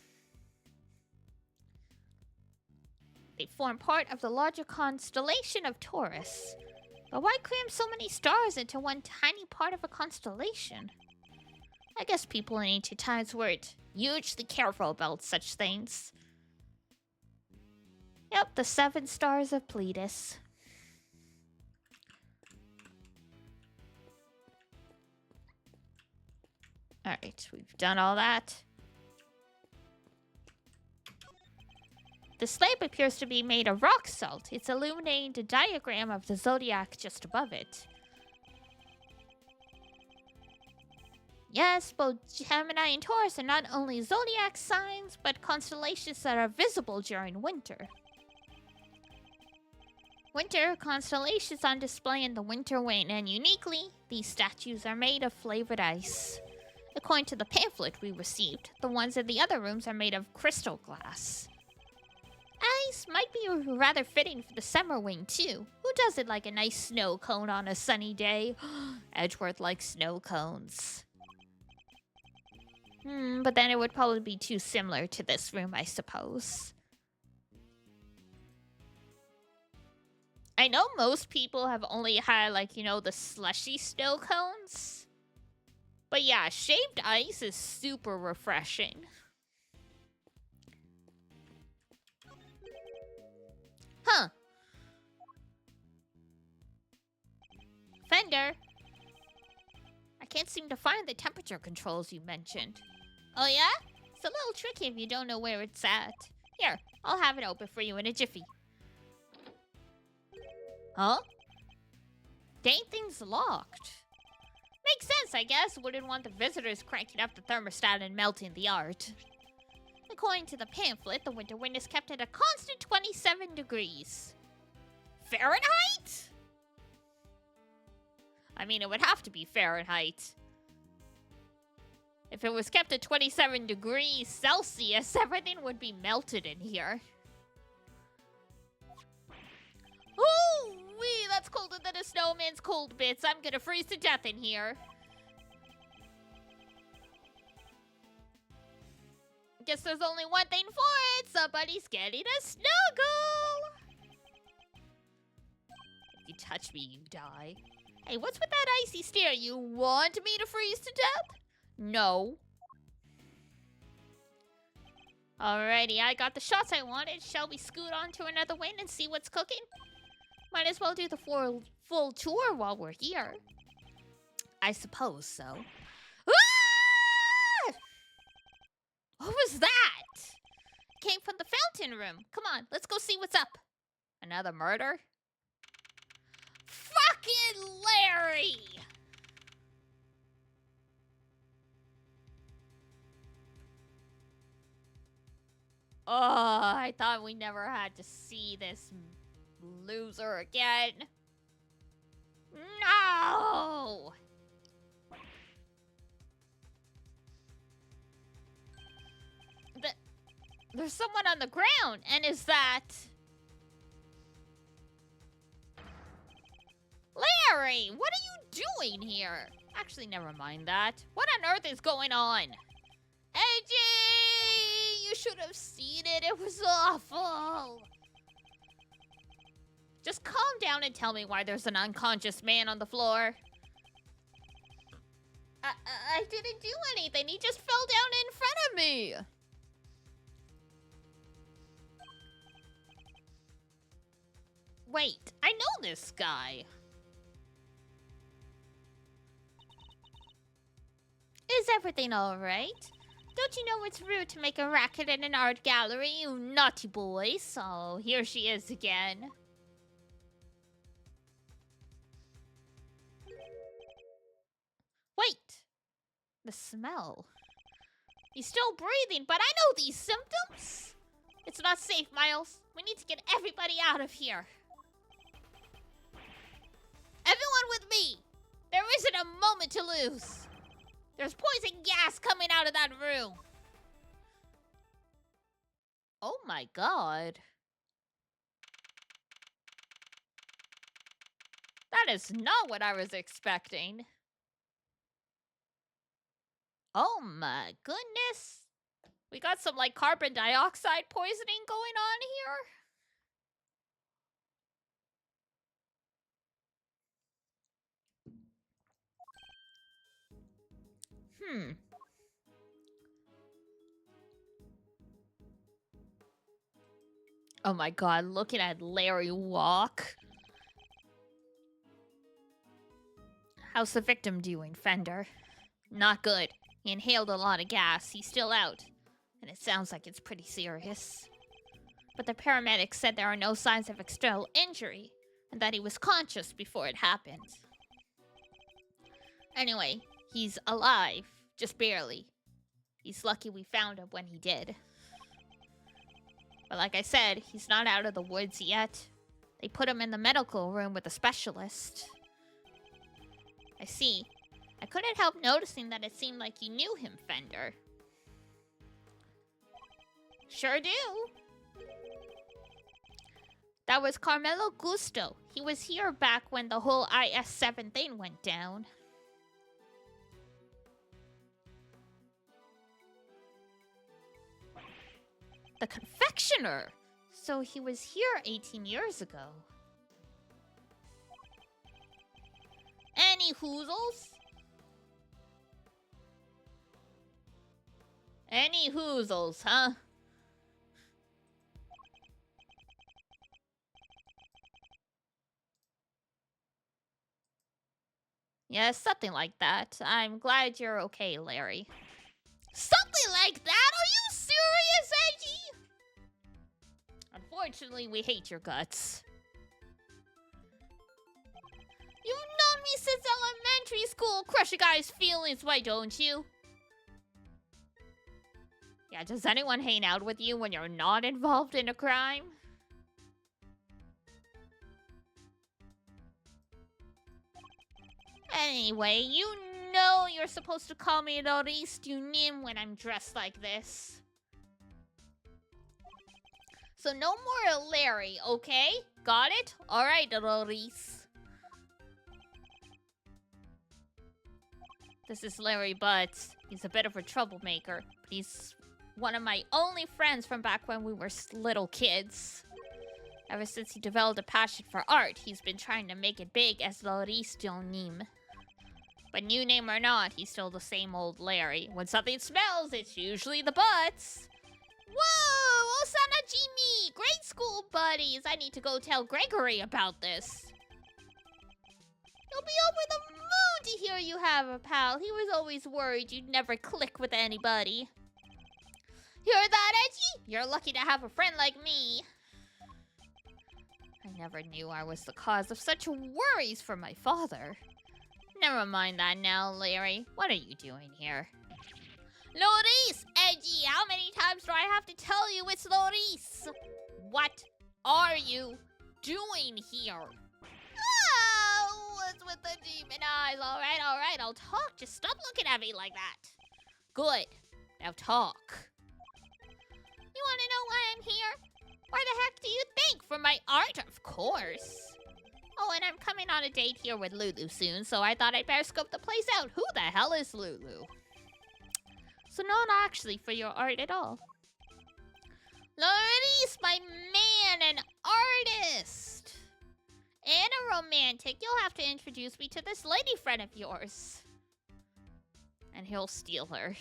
They form part of the larger constellation of Taurus. But why cram so many stars into one tiny part of a constellation? I guess people in ancient times were hugely careful about such things. Yep, the 7 stars of Pleiades. Alright, we've done all that. The slab appears to be made of rock salt. It's illuminating the diagram of the zodiac just above it. Yes, both Gemini and Taurus are not only zodiac signs, but constellations that are visible during winter. Winter constellations on display in the Winter Wing, and uniquely, these statues are made of flavored ice. According to the pamphlet we received, the ones in the other rooms are made of crystal glass. Ice might be rather fitting for the summer wing, too. Who doesn't like a nice snow cone on a sunny day? Edgeworth likes snow cones. But then it would probably be too similar to this room, I suppose. I know most people have only had, like, you know, the slushy snow cones. But yeah, shaved ice is super refreshing. Huh. Fender. I can't seem to find the temperature controls you mentioned. Oh yeah? It's a little tricky if you don't know where it's at. Here, I'll have it open for you in a jiffy. Huh? Dang thing's locked. Makes sense, I guess. Wouldn't want the visitors cranking up the thermostat and melting the art. According to the pamphlet, the winter wind is kept at a constant 27 degrees. Fahrenheit? I mean, it would have to be Fahrenheit. If it was kept at 27 degrees Celsius, everything would be melted in here. Ooh-wee, that's colder than a snowman's cold bits. I'm gonna freeze to death in here. Guess there's only one thing for it. Somebody's getting a snuggle. If you touch me, you die. Hey, what's with that icy stare? You want me to freeze to death? No. Alrighty, I got the shots I wanted. Shall we scoot on to another win and see what's cooking? Might as well do the full tour while we're here. I suppose so. Ah! What was that? Came from the fountain room. Come on, let's go see what's up. Another murder? Fucking Larry! Oh, I thought we never had to see this loser again. No! There's someone on the ground, and is that... Larry, what are you doing here? Actually, never mind that. What on earth is going on? AJ! You should have seen it. It was awful. Just calm down and tell me why there's an unconscious man on the floor. I didn't do anything. He just fell down in front of me. Wait, I know this guy. Is everything all right? Don't you know it's rude to make a racket in an art gallery, you naughty boy? So here she is again. Wait, the smell. He's still breathing, but I know these symptoms. It's not safe, Miles. We need to get everybody out of here. Everyone with me! There isn't a moment to lose. There's poison gas coming out of that room. Oh my god. That is not what I was expecting. Oh my goodness. We got some like carbon dioxide poisoning going on here. Oh my god, looking at Larry walk. How's the victim doing, Fender? Not good. He inhaled a lot of gas. He's still out. And it sounds like it's pretty serious. But the paramedics said there are no signs of external injury, and that he was conscious before it happened. Anyway, he's alive. Just barely. He's lucky we found him when he did. But like I said, he's not out of the woods yet. They put him in the medical room with a specialist. I see. I couldn't help noticing that it seemed like you knew him, Fender. Sure do. That was Carmelo Gusto. He was here back when the whole IS-7 thing went down. The confectioner! So he was here 18 years ago. Any hoozles? Any hoozles, huh? Yeah, something like that. I'm glad you're okay, Larry. Something like that? Are you serious, Edgy? Unfortunately, we hate your guts. You've known me since elementary school. Crush a guy's feelings, why don't you? Yeah, does anyone hang out with you when you're not involved in a crime? Anyway, you know you're supposed to call me Loris Dunim when I'm dressed like this. So no more Larry, okay? Got it? Alright, Loris. This is Larry Butts. He's a bit of a troublemaker, but he's one of my only friends from back when we were little kids. Ever since he developed a passion for art, he's been trying to make it big as Loris Dunim. But new name or not, he's still the same old Larry. When something smells, it's usually the butts. Whoa! Osana Jimmy! Grade school buddies! I need to go tell Gregory about this. He'll be over the moon to hear you have a pal. He was always worried you'd never click with anybody. Hear that, Edgy? You're lucky to have a friend like me. I never knew I was the cause of such worries for my father. Never mind that now, Larry. What are you doing here? Loris! Edgy, how many times do I have to tell you it's Loris? What are you doing here? Oh, what's with the demon eyes? Alright, I'll talk. Just stop looking at me like that. Good. Now talk. You want to know why I'm here? Why the heck do you think? For my art, of course. Oh, and I'm coming on a date here with Lulu soon, so I thought I'd better scope the place out. Who the hell is Lulu? So not actually for your art at all. Loris, my man, an artist! And a romantic. You'll have to introduce me to this lady friend of yours. And he'll steal her.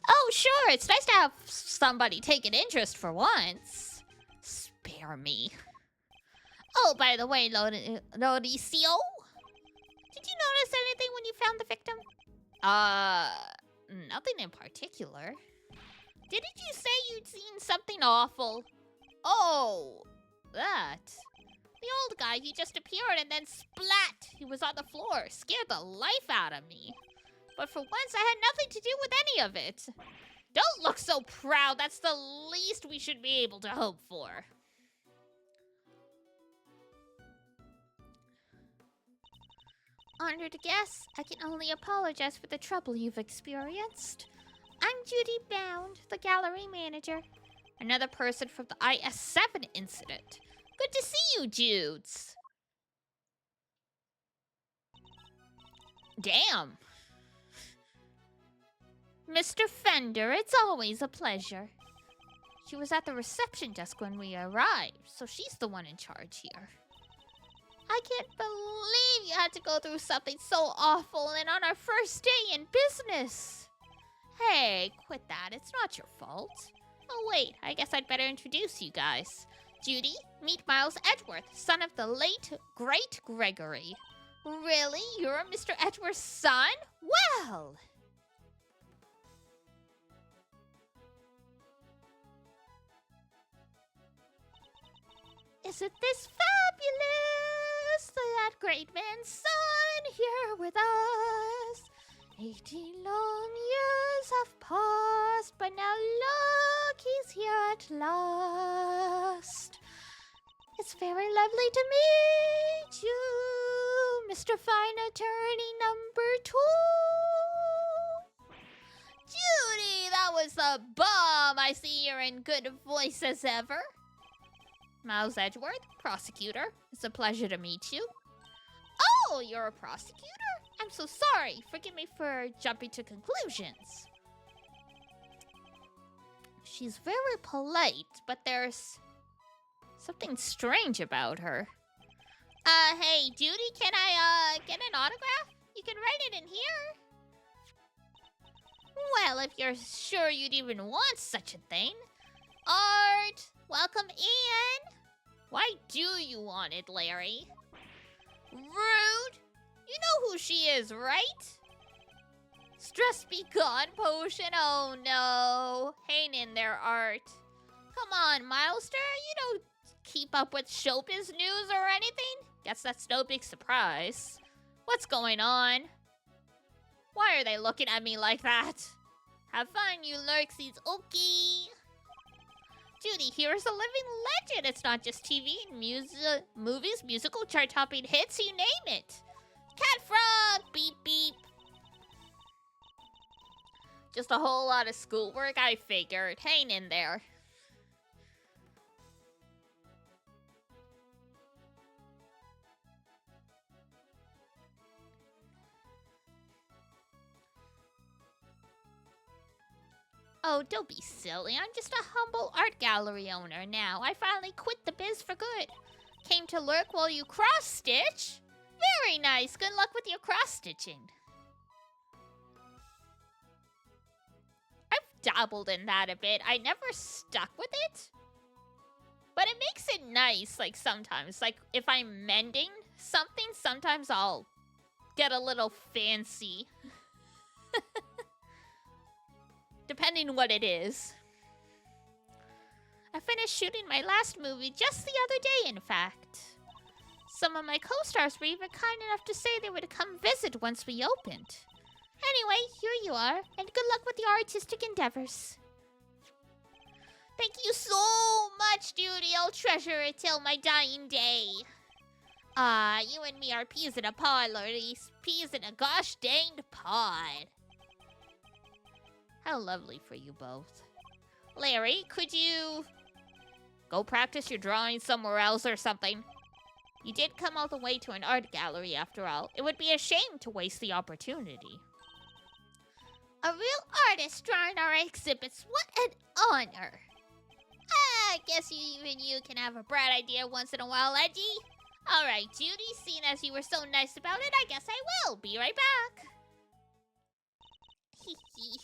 Oh, sure, it's nice to have somebody take an interest for once. Spare me. Oh, by the way, Lodicio, did you notice anything when you found the victim? Nothing in particular. Didn't you say you'd seen something awful? Oh, that. The old guy, he just appeared and then splat! He was on the floor, scared the life out of me. But for once, I had nothing to do with any of it. Don't look so proud, that's the least we should be able to hope for. Honored guests, I can only apologize for the trouble you've experienced. I'm Judy Bound, the gallery manager. Another person from the IS-7 incident. Good to see you, Judes. Damn. Mr. Fender, it's always a pleasure. She was at the reception desk when we arrived, so she's the one in charge here. I can't believe you had to go through something so awful and on our first day in business. Hey, quit that. It's not your fault. Oh, wait. I guess I'd better introduce you guys. Judy, meet Miles Edgeworth, son of the late, great Gregory. Really? You're Mr. Edgeworth's son? Well! Isn't this fabulous? That great man's son here with us. 18 long years have passed, but now look, he's here at last. It's very lovely to meet you, Mr. Fine Attorney number 2. Judy, that was a bomb. I see you're in good voice as ever. Miles Edgeworth, prosecutor. It's a pleasure to meet you. Oh, you're a prosecutor? I'm so sorry. Forgive me for jumping to conclusions. She's very polite, but there's something strange about her. Hey, Judy, can I, get an autograph? You can write it in here. Well, if you're sure you'd even want such a thing. Art, welcome in. Why do you want it, Larry? Rude. You know who she is, right? Stress be gone potion. Oh no. Hang in there, Art. Come on, Milester. You don't keep up with showbiz news or anything? Guess that's no big surprise. What's going on? Why are they looking at me like that? Have fun, you lurksies. Okay. Judy, here's a living legend. It's not just TV, movies, musical, chart-topping hits, you name it. Cat frog, beep beep. Just a whole lot of schoolwork, I figured. Hang in there. Oh, don't be silly. I'm just a humble art gallery owner now. I finally quit the biz for good. Came to lurk while you cross-stitch? Very nice. Good luck with your cross-stitching. I've dabbled in that a bit. I never stuck with it. But it makes it nice, like, sometimes. Like, if I'm mending something, sometimes I'll get a little fancy. Depending what it is. I finished shooting my last movie just the other day, in fact. Some of my co-stars were even kind enough to say they would come visit once we opened. Anyway, here you are, and good luck with your artistic endeavors. Thank you so much, Judy. I'll treasure it till my dying day. You and me are peas in a pod, ladies. Peas in a gosh danged pod. How lovely for you both. Larry, could you go practice your drawing somewhere else or something? You did come all the way to an art gallery after all. It would be a shame to waste the opportunity. A real artist drawing our exhibits. What an honor. I guess even you can have a bright idea once in a while, Edgy. Alright, Judy, seeing as you were so nice about it, I guess I will. Be right back.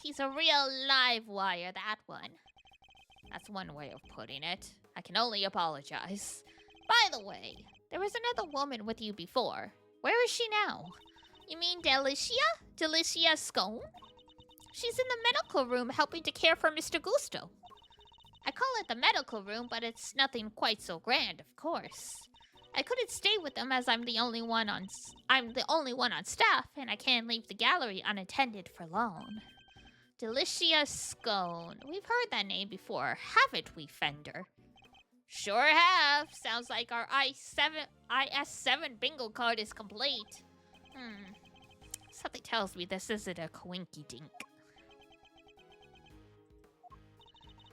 He's a real live wire, that one. That's one way of putting it. I can only apologize. By the way, there was another woman with you before. Where is she now? You mean Delicia? Delicia Scone? She's in the medical room helping to care for Mr. Gusto. I call it the medical room, but it's nothing quite so grand, of course. I couldn't stay with them as I'm the only one on staff, and I can't leave the gallery unattended for long. Delicia Scone. We've heard that name before, haven't we, Fender? Sure have. Sounds like our IS7 bingo card is complete. Something tells me this isn't a coinky-dink.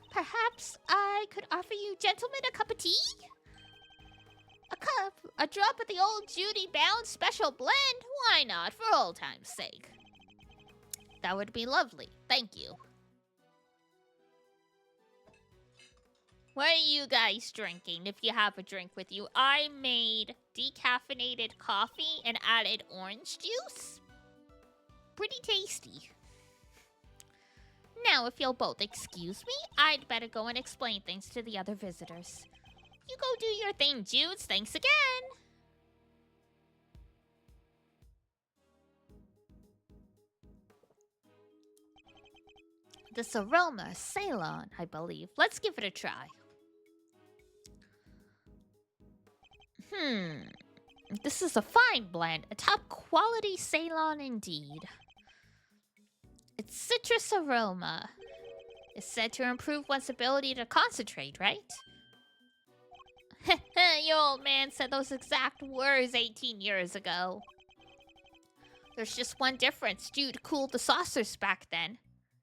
Perhaps I could offer you gentlemen a cup of tea? A drop of the old Judy Bound special blend? Why not, for old time's sake? That would be lovely, thank you. What are you guys drinking, if you have a drink with you? I made decaffeinated coffee and added orange juice. Pretty tasty. Now, if you'll both excuse me, I'd better go and explain things to the other visitors. You go do your thing, Judes. Thanks again. This aroma, Ceylon, I believe. Let's give it a try. This is a fine blend, a top quality Ceylon indeed. Its citrus aroma is said to improve one's ability to concentrate, right? Your old man said those exact words 18 years ago. There's just one difference. Jude cooled the saucers back then.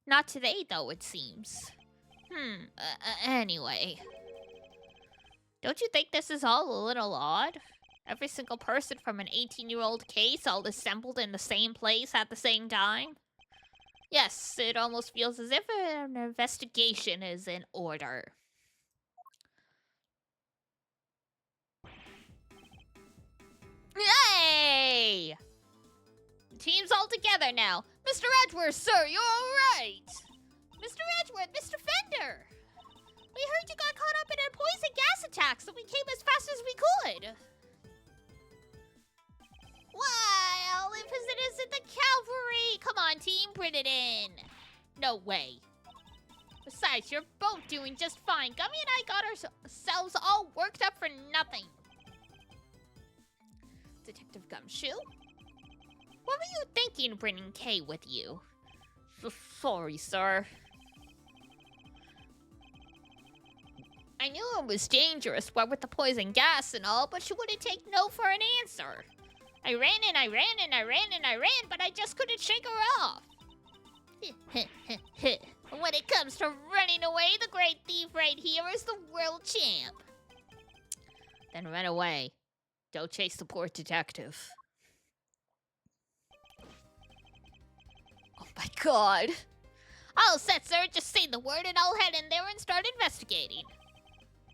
Not today, though, it seems. Anyway. Don't you think this is all a little odd? Every single person from an 18-year-old case all assembled in the same place at the same time? Yes, it almost feels as if an investigation is in order. Hey! Team's all together now. Mr. Edgeworth, sir, you're all right. Mr. Edgeworth, Mr. Fender. We heard you got caught up in a poison gas attack, so we came as fast as we could. Well, if it isn't the cavalry. Come on, team, bring it in. No way. Besides, you're both doing just fine. Gummy and I got ourselves all worked up for nothing. Detective Gumshoe? What were you thinking bringing Kay with you? Sorry, sir. I knew it was dangerous, what with the poison gas and all, but she wouldn't take no for an answer. I ran and I ran and I ran and I ran, but I just couldn't shake her off. When it comes to running away, the great thief right here is the world champ. Then run away. Don't chase the poor detective. Oh my god. All set, sir. Just say the word and I'll head in there and start investigating.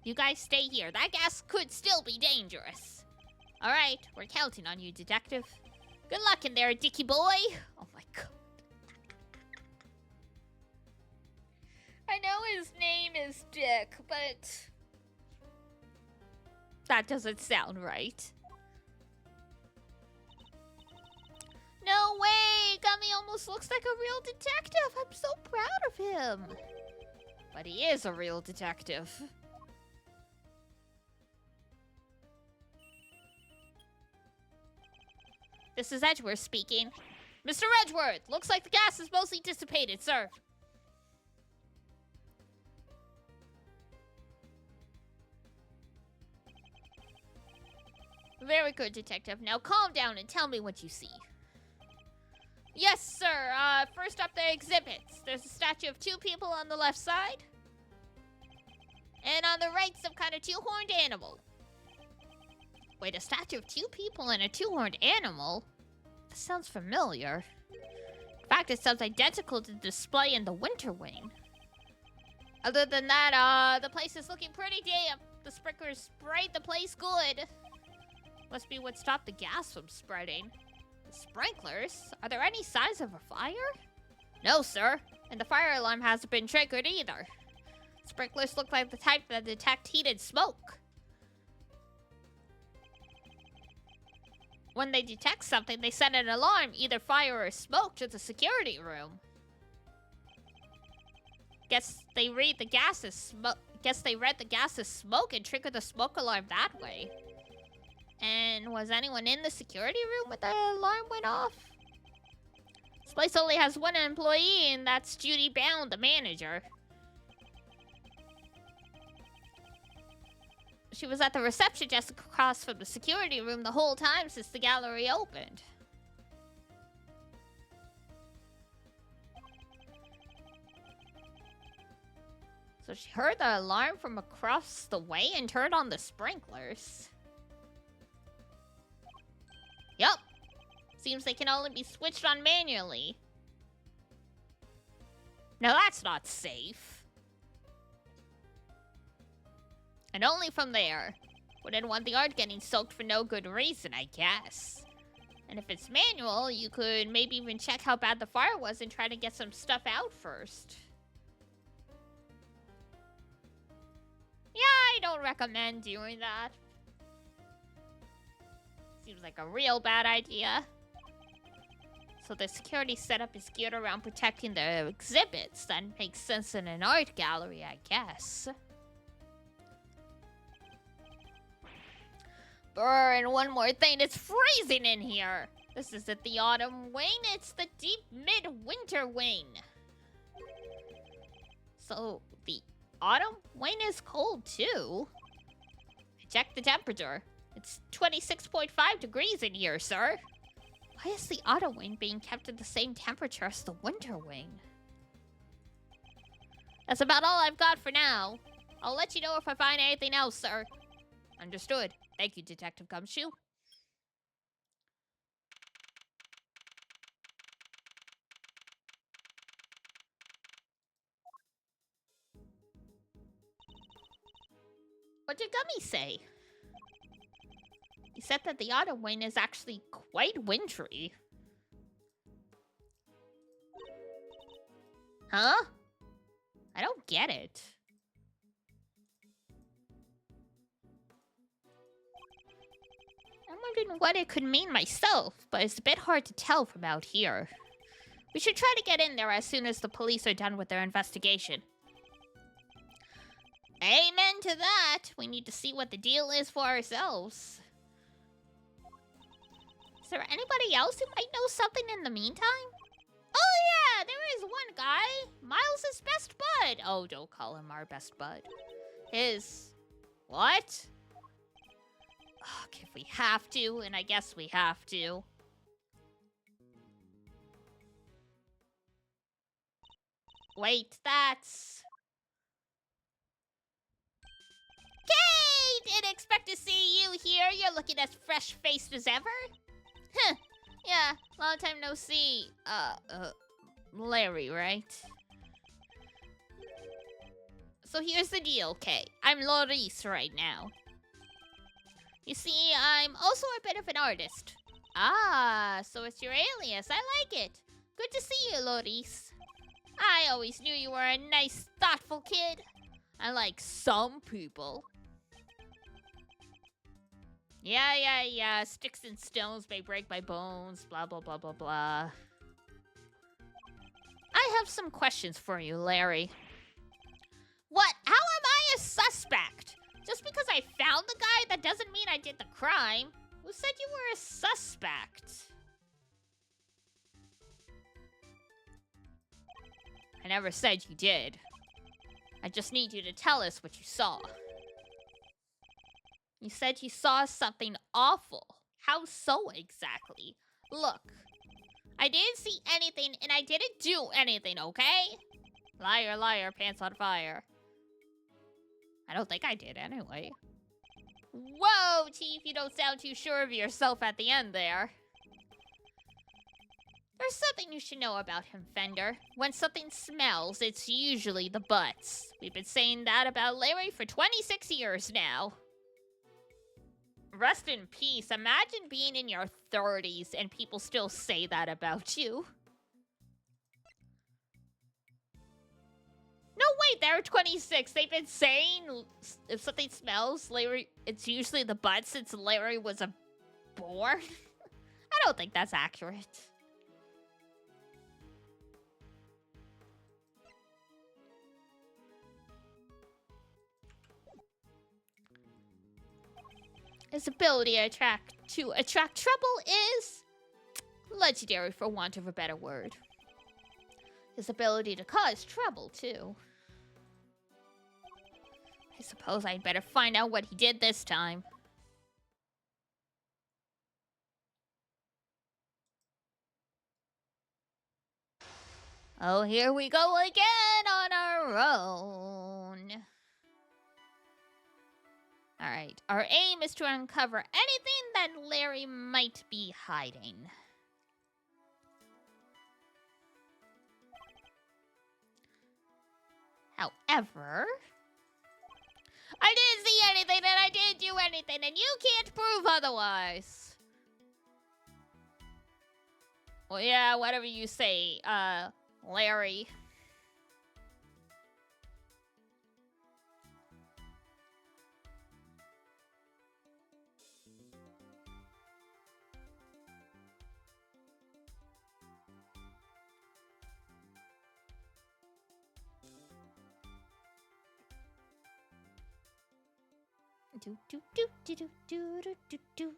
You guys stay here. That gas could still be dangerous. Alright, we're counting on you, detective. Good luck in there, Dicky boy. Oh my god. I know his name is Dick, but that doesn't sound right. No way! Gummy almost looks like a real detective. I'm so proud of him. But he is a real detective. This is Edgeworth speaking. Mr. Edgeworth, looks like the gas is mostly dissipated, sir. Very good, detective. Now calm down and tell me what you see. Yes, sir. First up, the exhibits. There's a statue of two people on the left side. And on the right, some kind of two-horned animal. Wait, a statue of two people and a two-horned animal? That sounds familiar. In fact, it sounds identical to the display in the Winter Wing. Other than that, the place is looking pretty damp. The sprinklers sprayed the place good. Must be what stopped the gas from spreading. The sprinklers? Are there any signs of a fire? No, sir. And the fire alarm hasn't been triggered either. Sprinklers look like the type that detect heated smoke. When they detect something, they send an alarm, either fire or smoke, to the security room. Guess they read the gas as smoke. Guess they read the gas as smoke and triggered the smoke alarm that way. And was anyone in the security room when the alarm went off? This place only has one employee, and that's Judy Bound, the manager. She was at the reception desk across from the security room the whole time since the gallery opened. So she heard the alarm from across the way and turned on the sprinklers. Yup. Seems they can only be switched on manually. Now that's not safe. And only from there. Wouldn't want the art getting soaked for no good reason, I guess. And if it's manual, you could maybe even check how bad the fire was and try to get some stuff out first. Yeah, I don't recommend doing that. Seems like a real bad idea. So the security setup is geared around protecting the exhibits. That makes sense in an art gallery, I guess. And one more thing, it's freezing in here. This isn't the autumn wing, it's the deep mid-winter wing. So, the autumn wing is cold too. Check the temperature. It's 26.5 degrees in here, sir. Why is the autumn wing being kept at the same temperature as the winter wing? That's about all I've got for now. I'll let you know if I find anything else, sir. Understood. Thank you, Detective Gumshoe. What did Gummy say? He said that the autumn wing is actually quite wintry. Huh? I don't get it. I'm wondering what it could mean myself, but it's a bit hard to tell from out here. We should try to get in there as soon as the police are done with their investigation. Amen to that. We need to see what the deal is for ourselves. Is there anybody else who might know something in the meantime? Oh yeah, there is one guy. Miles' best bud. Oh, don't call him our best bud. His... What? Ugh, if we have to, and I guess we have to. Wait, that's... Kate! Didn't expect to see you here. You're looking as fresh-faced as ever. Huh. Yeah, long time no see. Larry, right? So here's the deal, Kay. I'm Laurice right now. You see, I'm also a bit of an artist. Ah, so it's your alias. I like it. Good to see you, Laurice. I always knew you were a nice, thoughtful kid. Unlike some people. Yeah. Sticks and stones may break my bones. Blah, blah, blah, blah, blah. I have some questions for you, Larry. What? How am I a suspect? Just because I found the guy, that doesn't mean I did the crime. Who said you were a suspect? I never said you did. I just need you to tell us what you saw. You said you saw something awful. How so exactly? Look, I didn't see anything and I didn't do anything, okay? Liar, liar, pants on fire. I don't think I did anyway. Whoa, Chief, you don't sound too sure of yourself at the end there. There's something you should know about him, Fender. When something smells, it's usually the butts. We've been saying that about Larry for 26 years now. Rest in peace. Imagine being in your 30s and people still say that about you. No, wait, they're 26. They've been saying if something smells, Larry, it's usually the butt since Larry was a boar. I don't think that's accurate. His ability to attract trouble is legendary, for want of a better word. His ability to cause trouble, too. I suppose I'd better find out what he did this time. Oh, here we go again on our own. Alright, our aim is to uncover anything that Larry might be hiding. However, I didn't see anything and I didn't do anything and you can't prove otherwise. Well, yeah, whatever you say, Larry. Do do do do do do do do do.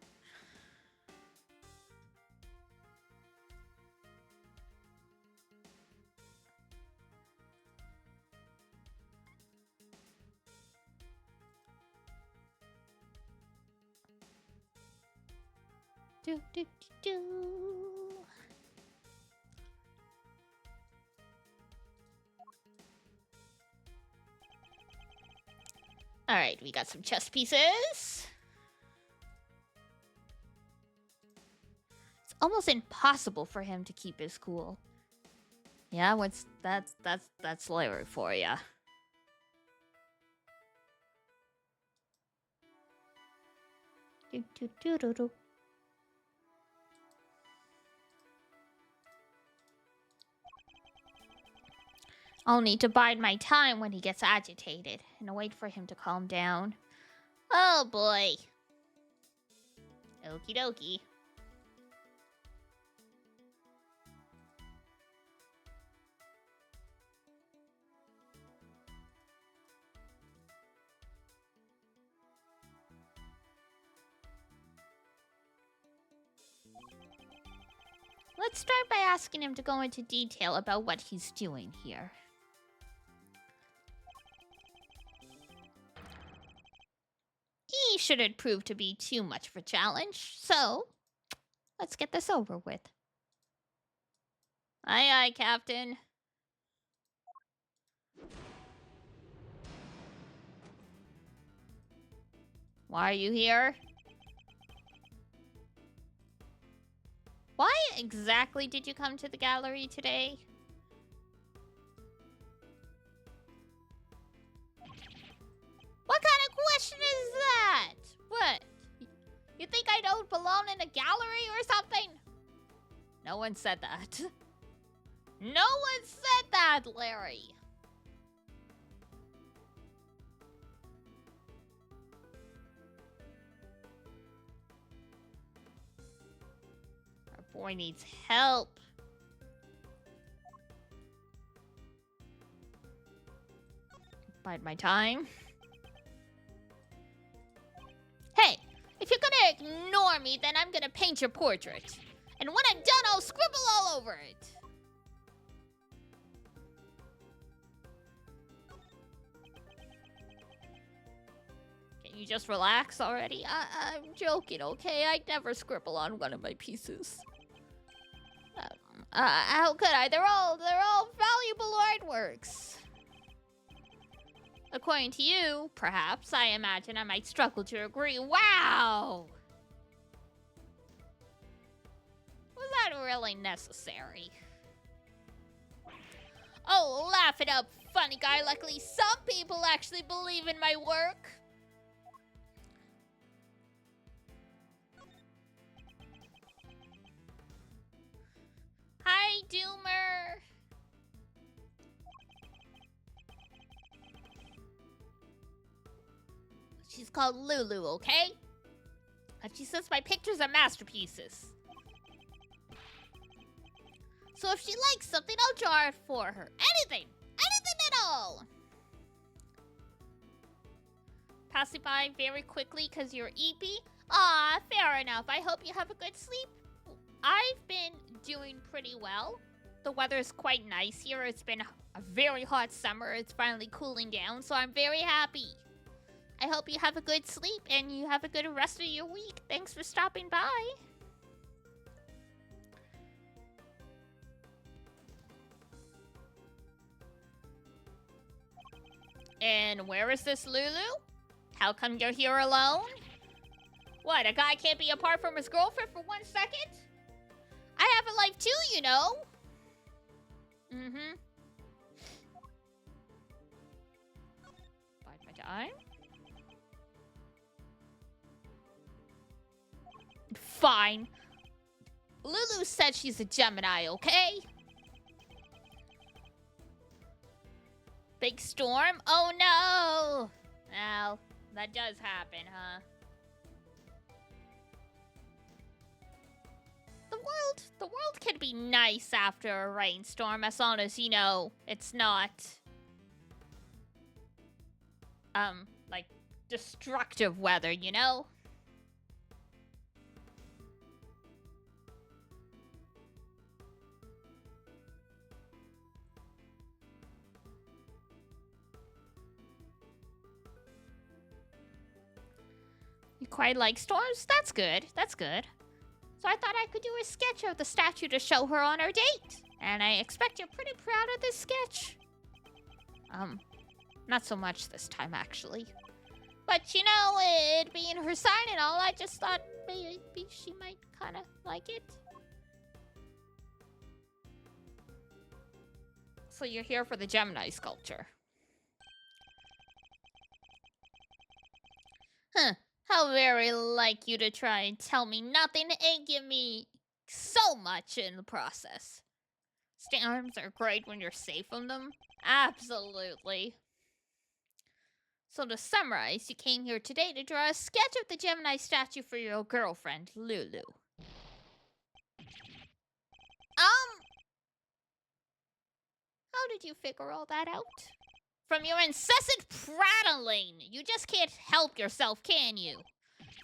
Do do do do. All right, we got some chess pieces. It's almost impossible for him to keep his cool. Yeah, that's Larry for ya. Do do do do do. I'll need to bide my time when he gets agitated and wait for him to calm down. Oh boy. Okie dokie. Let's start by asking him to go into detail about what he's doing here. He shouldn't prove to be too much of a challenge, so let's get this over with. Aye, aye, Captain. Why are you here? Why exactly did you come to the gallery today? What kind of question is that? What? You think I don't belong in a gallery or something? No one said that. No one said that, Larry. Our boy needs help. Bide my time. Hey, if you're gonna ignore me, then I'm gonna paint your portrait. And when I'm done, I'll scribble all over it. Can you just relax already? I'm joking, okay? I'd never scribble on one of my pieces. How could I? They're all valuable artworks. According to you, perhaps, I imagine I might struggle to agree. Wow! Was that really necessary? Oh, laugh it up, funny guy. Luckily, some people actually believe in my work. Hi, Doomer. She's called Lulu, okay? And she says my pictures are masterpieces. So if she likes something, I'll draw it for her. Anything! Anything at all! Passing by very quickly because you're eepy? Aw, fair enough. I hope you have a good sleep. I've been doing pretty well. The weather is quite nice here. It's been a very hot summer. It's finally cooling down, so I'm very happy. I hope you have a good sleep and you have a good rest of your week. Thanks for stopping by. And where is this Lulu? How come you're here alone? What, a guy can't be apart from his girlfriend for 1 second? I have a life too, you know. Mm-hmm. Bide my time. Fine. Lulu said she's a Gemini, okay? Big storm? Oh no! Well, that does happen, huh? The world can be nice after a rainstorm as long as, you know, it's not like destructive weather, you know? You quite like storms? That's good. That's good. So I thought I could do a sketch of the statue to show her on our date. And I expect you're pretty proud of this sketch. Not so much this time, actually. But, you know, it being her sign and all, I just thought maybe she might kind of like it. So you're here for the Gemini sculpture. Huh. How very like you to try and tell me nothing and give me so much in the process. Storms are great when you're safe from them. Absolutely. So to summarize, you came here today to draw a sketch of the Gemini statue for your girlfriend, Lulu. How did you figure all that out? From your incessant prattling. You just can't help yourself, can you?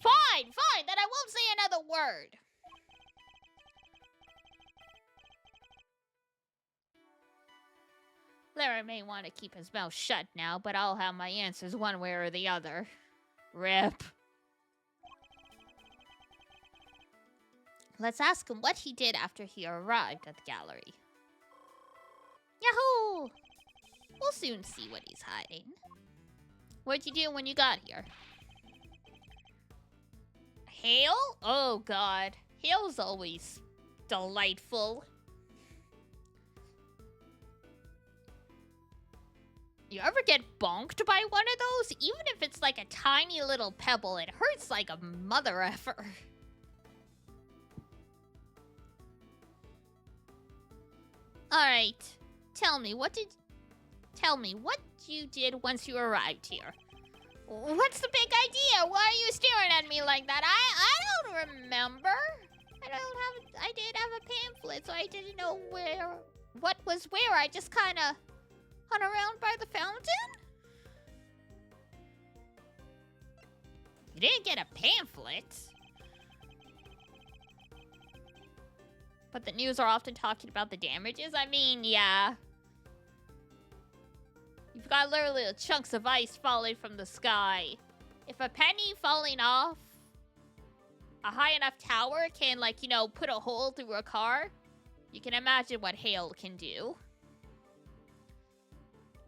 Fine, then I won't say another word. Larry may want to keep his mouth shut now, but I'll have my answers one way or the other. Rip. Let's ask him what he did after he arrived at the gallery. Yahoo! We'll soon see what he's hiding. What'd you do when you got here? Hail? Oh god. Hail's always delightful. You ever get bonked by one of those? Even if it's like a tiny little pebble, it hurts like a mother effer. Alright. Tell me what you did once you arrived here. What's the big idea? Why are you staring at me like that? I don't remember. I did have a pamphlet, so I didn't know what was where. I just kind of hung around by the fountain. You didn't get a pamphlet. But the news are often talking about the damages. I mean, yeah. You've got literally chunks of ice falling from the sky. If a penny falling off a high enough tower can, like, you know, put a hole through a car, you can imagine what hail can do.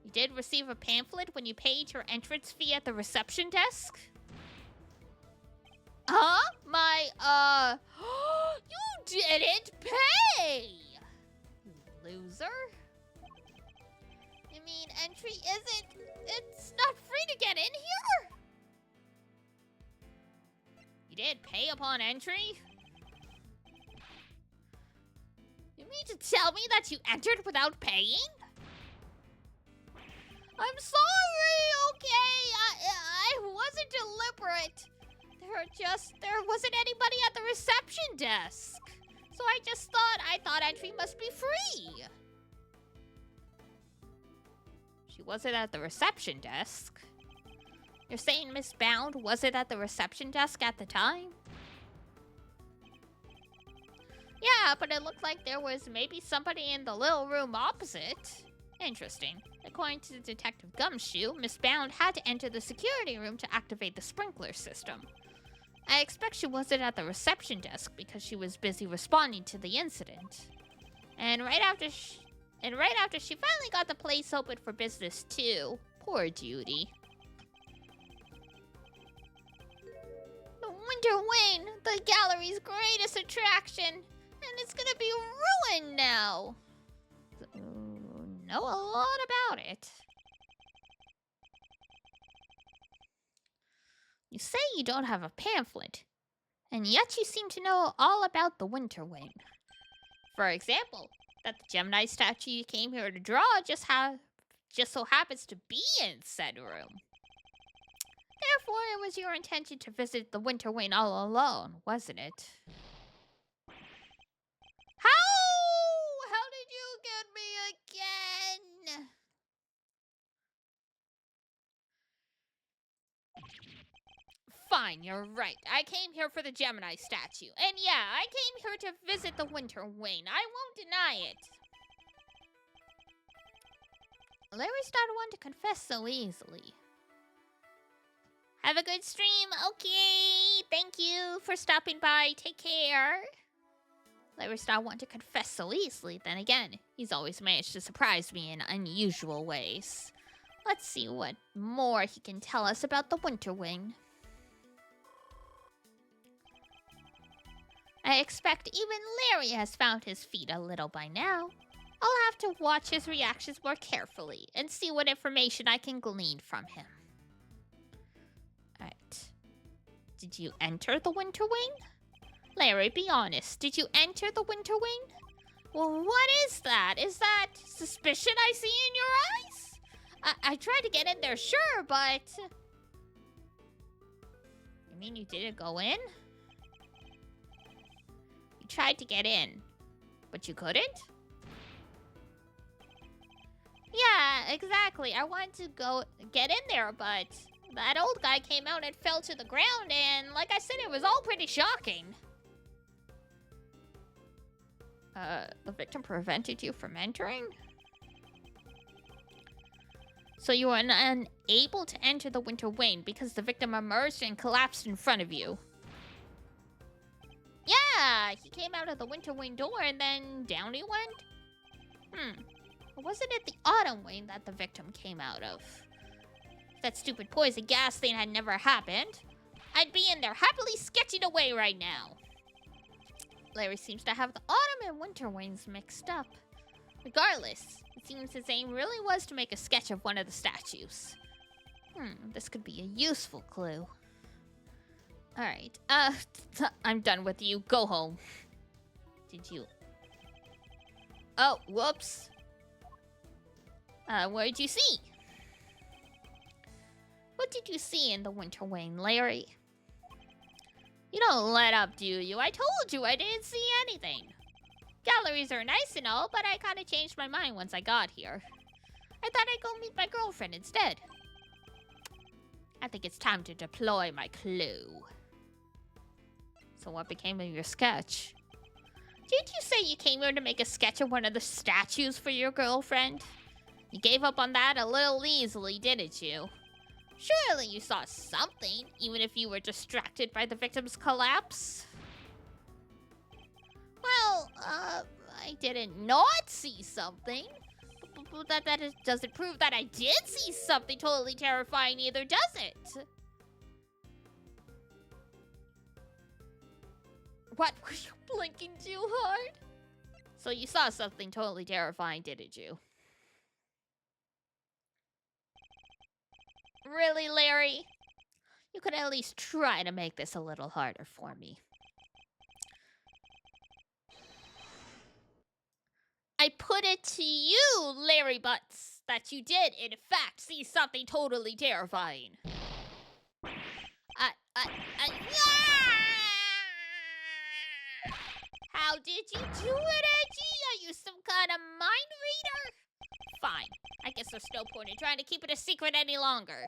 You did receive a pamphlet when you paid your entrance fee at the reception desk? Huh? You didn't pay! You loser. You mean entry it's not free to get in here? You did pay upon entry? You mean to tell me that you entered without paying? I'm sorry, okay? I wasn't deliberate. There wasn't anybody at the reception desk. So I thought entry must be free. She wasn't at the reception desk. You're saying Miss Bound wasn't at the reception desk at the time? Yeah, but it looked like there was maybe somebody in the little room opposite. Interesting. According to Detective Gumshoe, Miss Bound had to enter the security room to activate the sprinkler system. I expect she wasn't at the reception desk because she was busy responding to the incident. And right after she finally got the place open for business too. Poor Judy. The Winter Wing, the gallery's greatest attraction, and it's gonna be ruined now. Know a lot about it. You say you don't have a pamphlet, and yet you seem to know all about the Winter Wing. For example, that the Gemini statue you came here to draw just so happens to be in said room. Therefore, it was your intention to visit the Winter Wing all alone, wasn't it? How did you get me again? Fine, you're right. I came here for the Gemini statue. And yeah, I came here to visit the Winter Wing. I won't deny it. Larry's not one to confess so easily. Have a good stream. Okay. Thank you for stopping by. Take care. Larry's not one to confess so easily. Then again, he's always managed to surprise me in unusual ways. Let's see what more he can tell us about the Winter Wing. I expect even Larry has found his feet a little by now. I'll have to watch his reactions more carefully and see what information I can glean from him. Alright. Did you enter the Winter Wing? Larry, be honest. Did you enter the Winter Wing? Well, what is that? Is that suspicion I see in your eyes? I tried to get in there, sure, but... You mean you didn't go in? You tried to get in, but you couldn't? Yeah, exactly. I wanted to go get in there, but that old guy came out and fell to the ground, and like I said, it was all pretty shocking. The victim prevented you from entering? So you were unable to enter the Winter Wing because the victim emerged and collapsed in front of you. Yeah, he came out of the Winter Wing door and then down he went? Or wasn't it the Autumn Wing that the victim came out of? If that stupid poison gas thing had never happened, I'd be in there happily sketching away right now. Larry seems to have the Autumn and Winter Wings mixed up. Regardless, it seems his aim really was to make a sketch of one of the statues. This could be a useful clue. Alright, I'm done with you. Go home. Did you... Oh, whoops. What did you see? What did you see in the Winter Wing, Larry? You don't let up, do you? I told you I didn't see anything. Galleries are nice and all, but I kind of changed my mind once I got here. I thought I'd go meet my girlfriend instead. I think it's time to deploy my clue. So what became of your sketch? Didn't you say you came here to make a sketch of one of the statues for your girlfriend? You gave up on that a little easily, didn't you? Surely you saw something, even if you were distracted by the victim's collapse. Well, I didn't not see something. But that doesn't prove that I did see something totally terrifying either, does it? What? Were you blinking too hard? So you saw something totally terrifying, didn't you? Really, Larry? You could at least try to make this a little harder for me. I put it to you, Larry Butts, that you did, in fact, see something totally terrifying. How did you do it, Edgy? Are you some kind of mind reader? Fine. I guess there's no point in trying to keep it a secret any longer.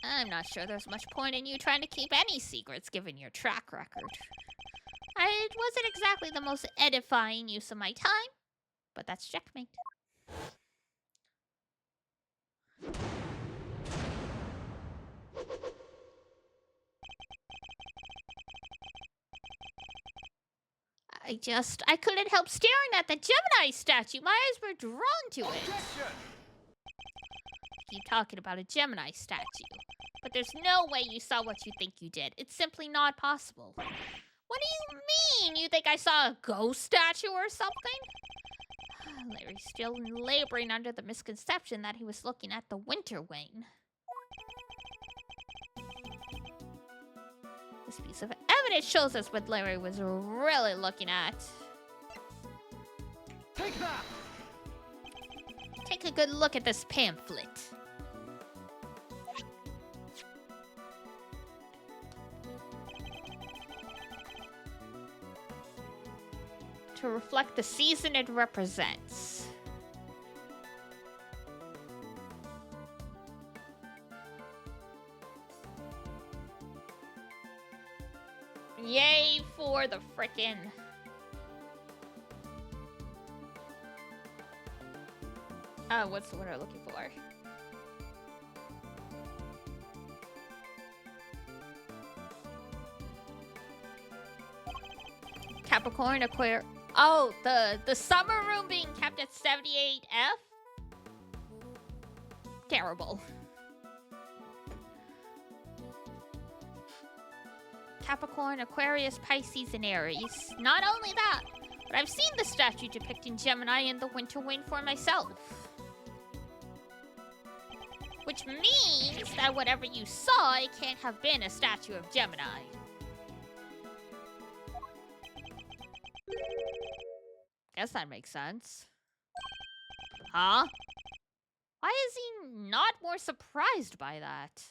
I'm not sure there's much point in you trying to keep any secrets, given your track record. It wasn't exactly the most edifying use of my time, but that's checkmate. I couldn't help staring at the Gemini statue. My eyes were drawn to it. Objection! Keep talking about a Gemini statue. But there's no way you saw what you think you did. It's simply not possible. What do you mean? You think I saw a ghost statue or something? Larry's still laboring under the misconception that he was looking at the Winter Wing. This piece of evidence shows us what Larry was really looking at. Take that! Take a good look at this pamphlet. To reflect the season it represents. for the frickin'... what's the word I'm looking for? Capricorn, Aquarius... Oh, the summer room being kept at 78F? Terrible. Capricorn, Aquarius, Pisces, and Aries. Not only that, but I've seen the statue depicting Gemini in the Winter Wind for myself. Which means that whatever you saw, it can't have been a statue of Gemini. Guess that makes sense. Huh? Why is he not more surprised by that?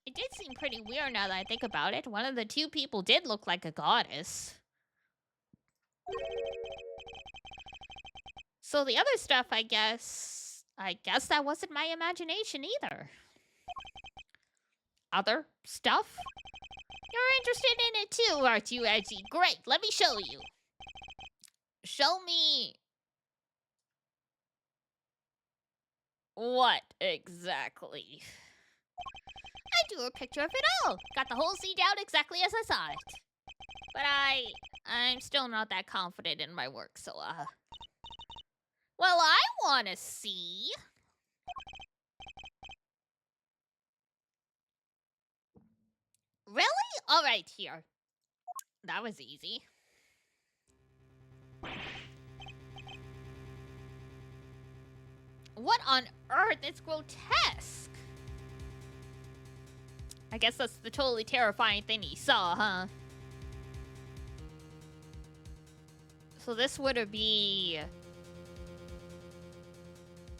It did seem pretty weird now that I think about it. One of the two people did look like a goddess. So the other stuff, I guess that wasn't my imagination either. Other stuff? You're interested in it too, aren't you, Edgy? Great, let me show you. Show me... what exactly? I drew a picture of it all. Got the whole scene down exactly as I saw it. But I'm still not that confident in my work, so, well, I want to see. Really? All right, here. That was easy. What on earth? It's grotesque. I guess that's the totally terrifying thing he saw, huh? So this would be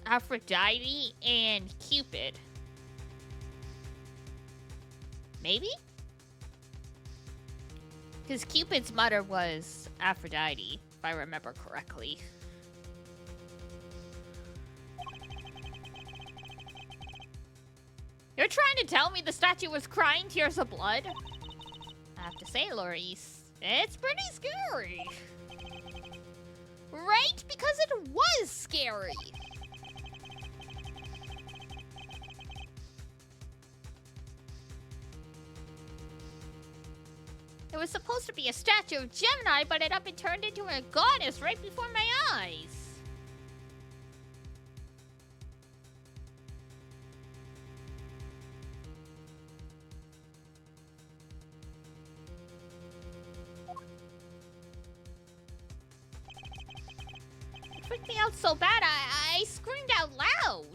Aphrodite and Cupid. Maybe? Because Cupid's mother was Aphrodite, if I remember correctly. You're trying to tell me the statue was crying tears of blood? I have to say, Laurice, it's pretty scary. Right? Because it was scary. It was supposed to be a statue of Gemini, but it up and turned into a goddess right before my eyes. It freaked me out so bad, I screamed out loud.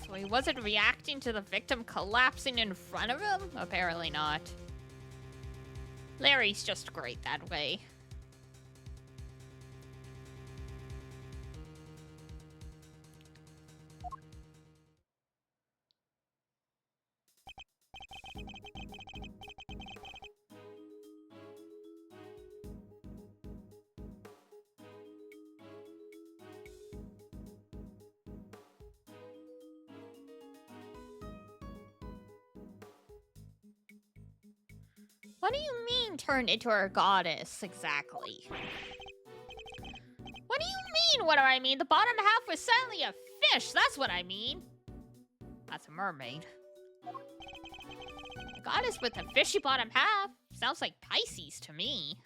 So he wasn't reacting to the victim collapsing in front of him? Apparently not. Larry's just great that way. What do you mean turned into a goddess, exactly? What do you mean, what do I mean? The bottom half was suddenly a fish, that's what I mean. That's a mermaid. A goddess with a fishy bottom half? Sounds like Pisces to me.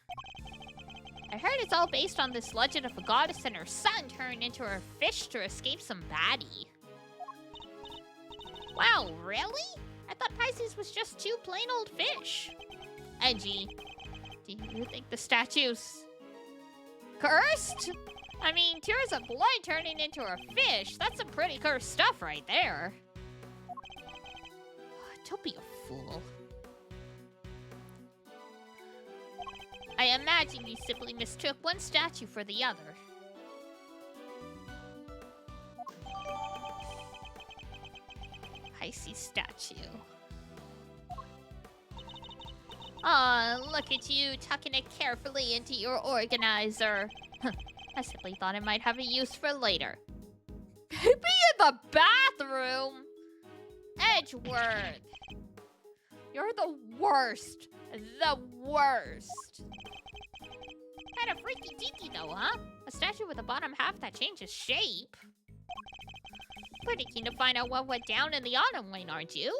I heard it's all based on this legend of a goddess and her son turning into a fish to escape some baddie. Wow, really? I thought Pisces was just two plain old fish. Edgy, do you think the statue's cursed? I mean, tears of blood turning into a fish, that's some pretty cursed stuff right there. Don't be a fool. I imagine you simply mistook one statue for the other. Pisces statue. Aw, look at you, tucking it carefully into your organizer. I simply thought it might have a use for later. Be in the bathroom! Edgeworth. You're the worst. The worst. Kind of freaky deaky though, huh? A statue with a bottom half that changes shape. Pretty keen to find out what went down in the autumn lane, aren't you?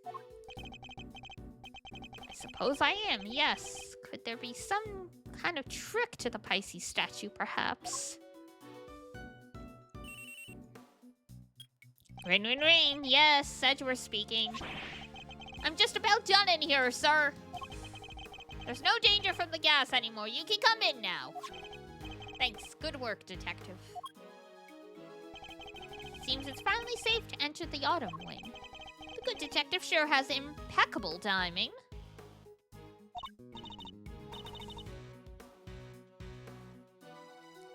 I suppose I am, yes. Could there be some kind of trick to the Pisces statue, perhaps? Ring, ring, ring. Yes, Edgeworth speaking. I'm just about done in here, sir. There's no danger from the gas anymore. You can come in now. Thanks. Good work, detective. Seems it's finally safe to enter the autumn wing. The good detective sure has impeccable timing.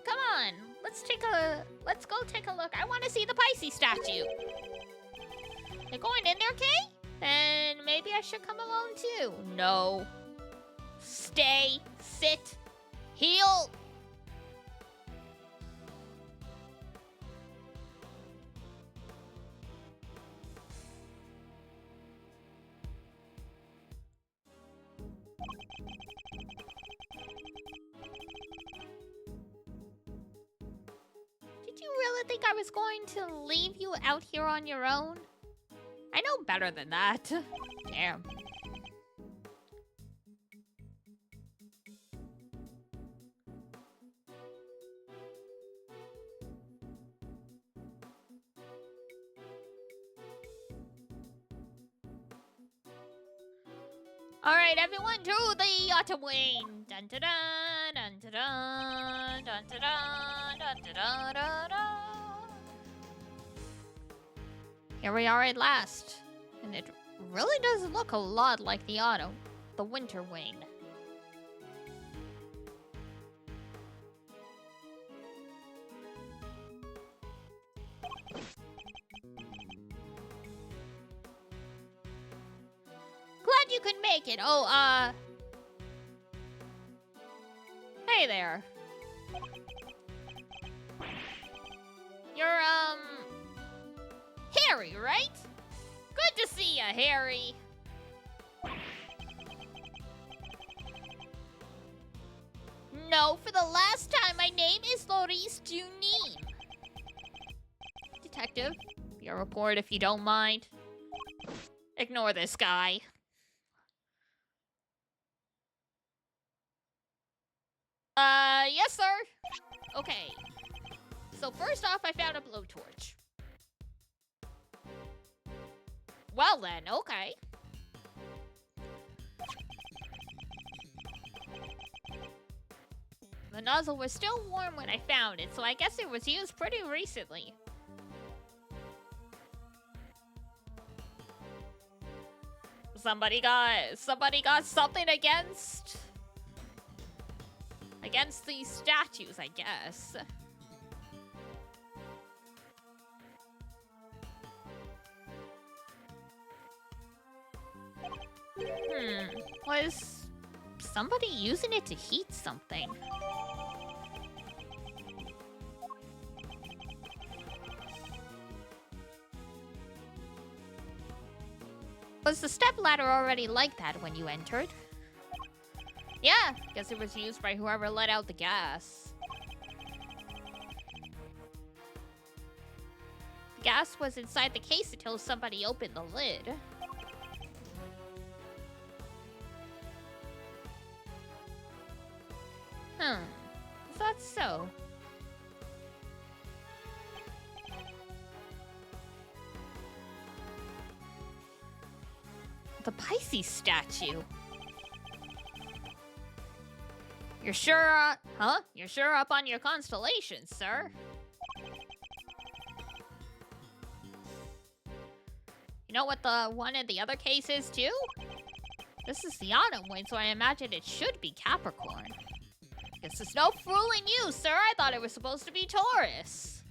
Come on, let's go take a look. I want to see the Pisces statue. You're going in there, Kay? Then maybe I should come along too. No. Stay, sit, heal. Did you really think I was going to leave you out here on your own? I know better than that. Damn. Alright, everyone, to the autumn wing. Dun dun dun dun dun dun dun dun dun dun dun dun dun. Here we are at last. And it really does look a lot like the winter wing. Glad you could make it. Oh, hey there. You're, Harry, right? Good to see ya, Harry. No, for the last time, my name is Laurice Junine. Detective, your report if you don't mind. Ignore this guy. Yes, sir. Okay. So first off, I found a blowtorch. Well then, okay. The nozzle was still warm when I found it, so I guess it was used pretty recently. Somebody got something against these statues, I guess. Was somebody using it to heat something? Was the stepladder already like that when you entered? Yeah, guess it was used by whoever let out the gas. The gas was inside the case until somebody opened the lid. Is that so? The Pisces statue. You're sure, You're sure up on your constellations, sir. You know what the one in the other case is, too? This is the autumn wing, so I imagine it should be Capricorn. Guess there's no fooling you, sir. I thought it was supposed to be Taurus.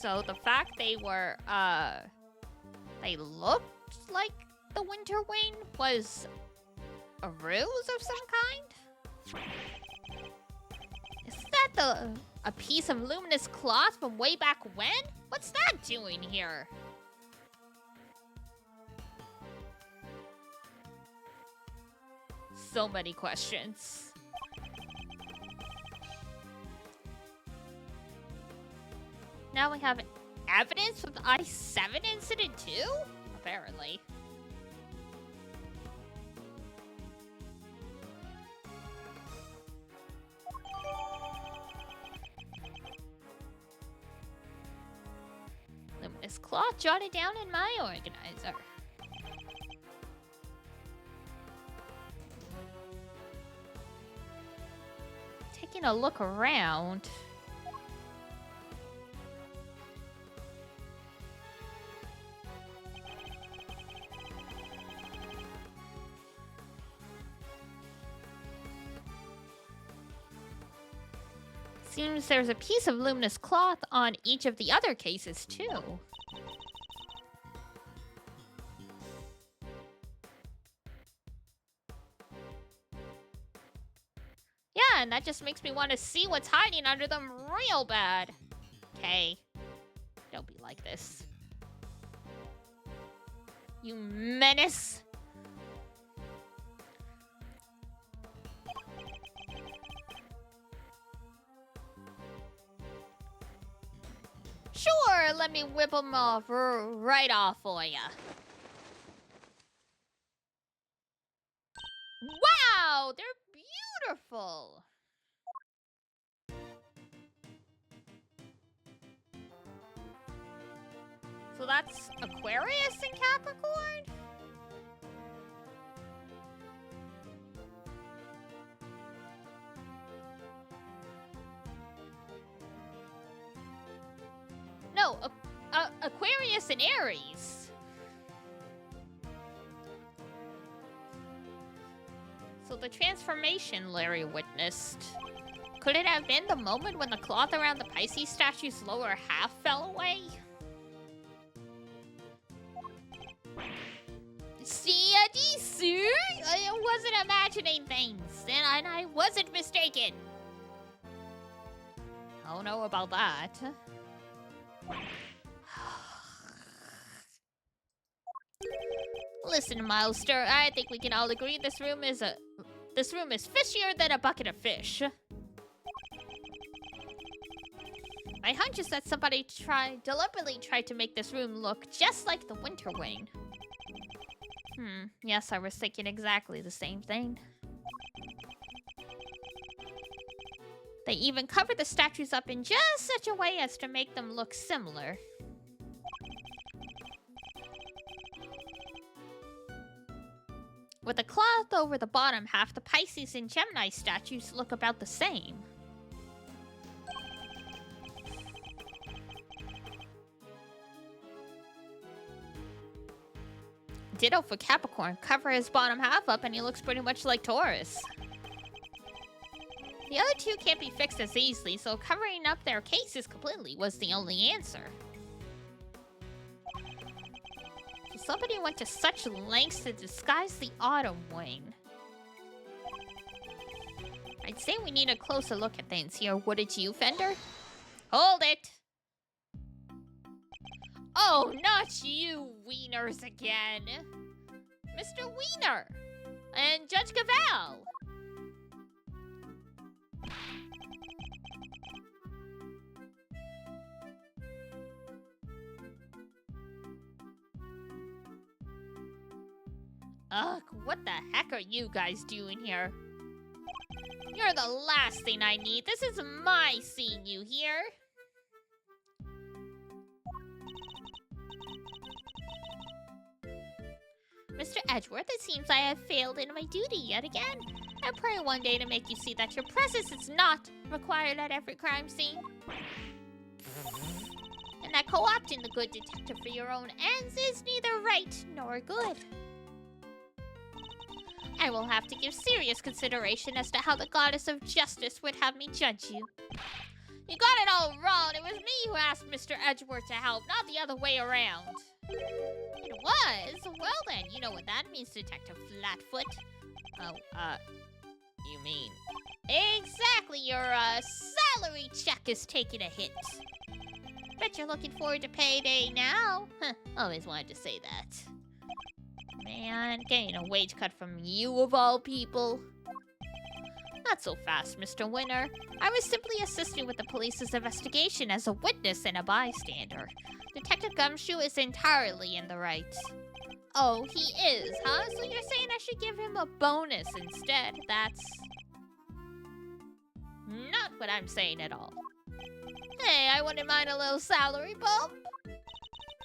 So the fact they were, they looked like the winter wing was a ruse of some kind? Isn't that a piece of luminous cloth from way back when? What's that doing here? so many questions. Now we have evidence from the I-7 incident too? Apparently. Luminous cloth jotted down in my organizer. Taking a look around. Seems there's a piece of luminous cloth on each of the other cases, too. Yeah, and that just makes me want to see what's hiding under them real bad. Okay. Don't be like this. You menace. Sure, let me whip them off right off for ya. Wow, they're beautiful. So that's Aquarius and Capricorn? No, Aquarius and Aries. So the transformation Larry witnessed. Could it have been the moment when the cloth around the Pisces statue's lower half fell away? See, I wasn't imagining things, and I wasn't mistaken. I don't know about that. Listen, Milester, I think we can all agree this room is fishier than a bucket of fish. My hunch is that somebody deliberately tried to make this room look just like the Winter Wing. Yes, I was thinking exactly the same thing. They even covered the statues up in just such a way as to make them look similar. With the cloth over the bottom half, the Pisces and Gemini statues look about the same. Ditto for Capricorn. Cover his bottom half up and he looks pretty much like Taurus. The other two can't be fixed as easily, so covering up their cases completely was the only answer. So somebody went to such lengths to disguise the Autumn Wing. I'd say we need a closer look at things here, wouldn't you, Fender? Hold it! Oh, not you, Wieners again! Mr. Wiener! And Judge Cavell! Ugh, what the heck are you guys doing here? You're the last thing I need. This is my scene, you hear? Mr. Edgeworth, it seems I have failed in my duty yet again. I pray one day to make you see that your presence is not required at every crime scene. And that co-opting the good detective for your own ends is neither right nor good. I will have to give serious consideration as to how the goddess of justice would have me judge you. You got it all wrong. It was me who asked Mr. Edgeworth to help, not the other way around. It was? Well then, you know what that means, Detective Flatfoot. Oh, you mean... Exactly, your, salary check is taking a hit. Bet you're looking forward to payday now. Huh, always wanted to say that. man, getting a wage cut from you of all people. Not so fast, Mr. Winter. I was simply assisting with the police's investigation as a witness and a bystander. Detective Gumshoe is entirely in the right. Oh, he is, huh? So you're saying I should give him a bonus instead? That's not what I'm saying at all. Hey, I wouldn't mind a little salary bump.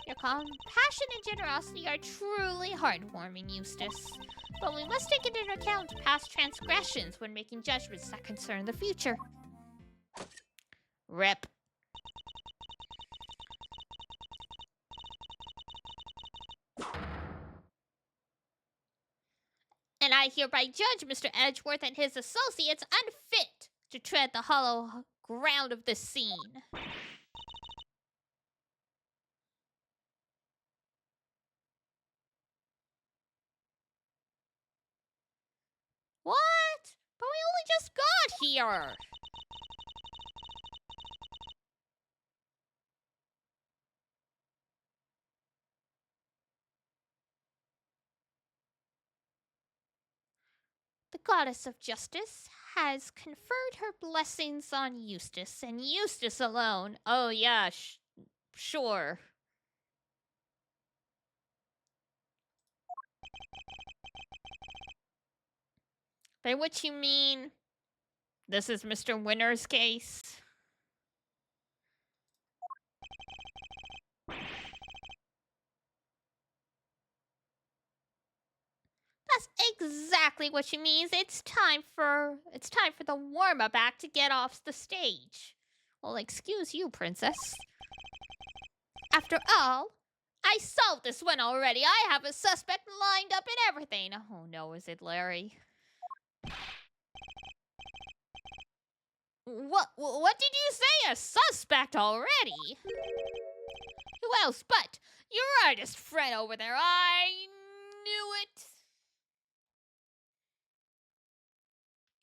Your compassion and generosity are truly heartwarming, Eustace. But we must take into account past transgressions when making judgments that concern the future. Rip. And I hereby judge Mr. Edgeworth and his associates unfit to tread the hollow ground of this scene. What? But we only just got here. The goddess of justice has conferred her blessings on Eustace, and Eustace alone. Oh yeah, sure. By which you mean this is Mr. Winter's case? That's exactly what she means. It's time for the warm-up act to get off the stage. Well, excuse you, princess. After all, I solved this one already. I have a suspect lined up and everything. Oh no, is it Larry? What did you say? A suspect already? Who else but your artist friend over there? I knew it.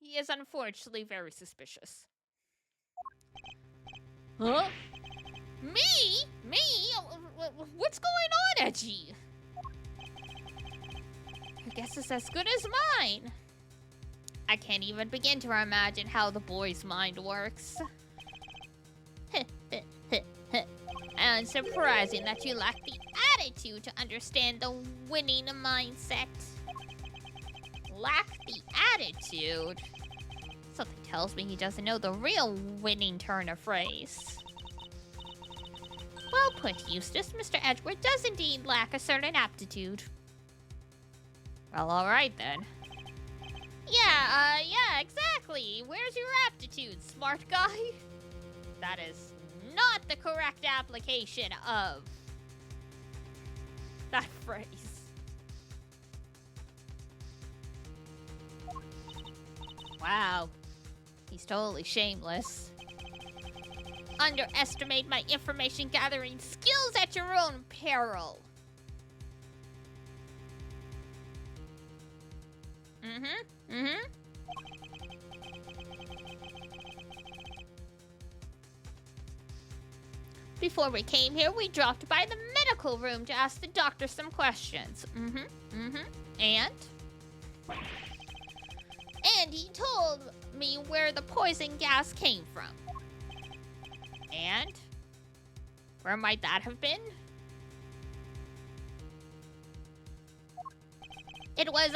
He is unfortunately very suspicious. Huh? Me? Me? What's going on, Edgy? Your guess is as good as mine. I can't even begin to imagine how the boy's mind works. And surprising that you lack the attitude to understand the winning mindset. Lack the attitude? Something tells me he doesn't know the real winning turn of phrase. Well put, Eustace. Mr. Edgeworth does indeed lack a certain aptitude. Well, alright then. Yeah, exactly. Where's your aptitude, smart guy? That is not the correct application of that phrase. Wow. He's totally shameless. Underestimate my information gathering skills at your own peril. Before we came here, we dropped by the medical room to ask the doctor some questions. And he told me where the poison gas came from. And where might that have been? It was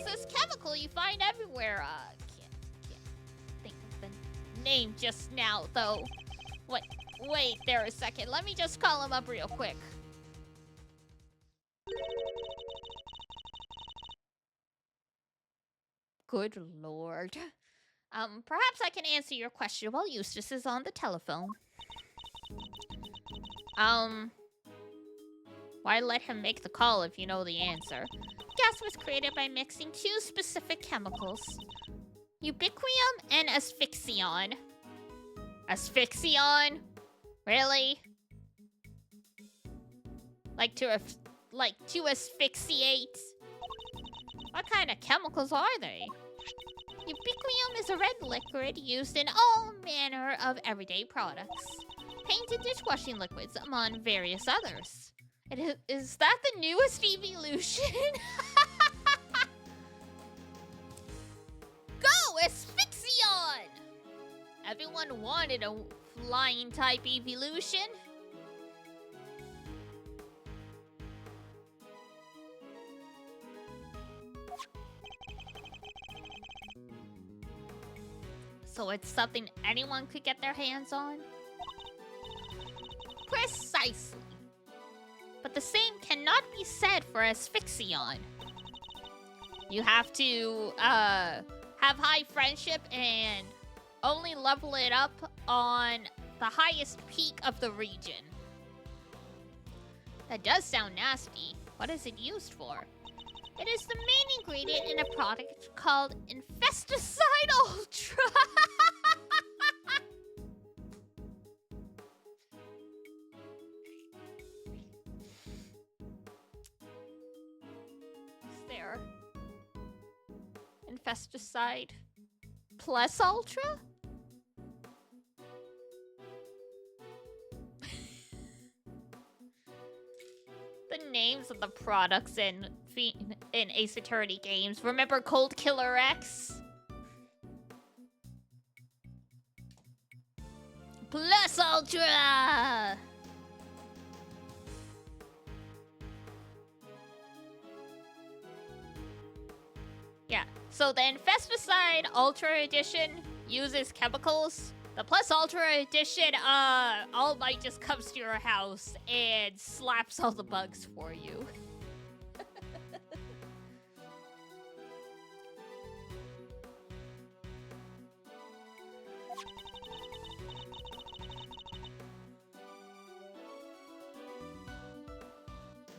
this chemical you find everywhere. Can't think of the name just now, though. Wait there a second. Let me just call him up real quick. Good lord. Perhaps I can answer your question while Eustace is on the telephone. Why let him make the call if you know the answer? Gas was created by mixing two specific chemicals. Ubiquium and asphyxion. Asphyxion? Really? Like to asphyxiate? What kind of chemicals are they? Ubiquium is a red liquid used in all manner of everyday products. Paint and dishwashing liquids, among various others. Is that the newest evolution? Go, Asphyxion! Everyone wanted a flying type evolution. So it's something anyone could get their hands on? Precisely. But the same cannot be said for Asphyxion. You have to have high friendship and only level it up on the highest peak of the region. That does sound nasty. What is it used for? It is the main ingredient in a product called Infesticide Ultra. Is there Infesticide Plus Ultra? The names of the products in Ace Attorney games. Remember Cold Killer X? Plus Ultra! Yeah, so the Infesticide Ultra Edition uses chemicals. The Plus Ultra Edition, All Might just comes to your house and slaps all the bugs for you.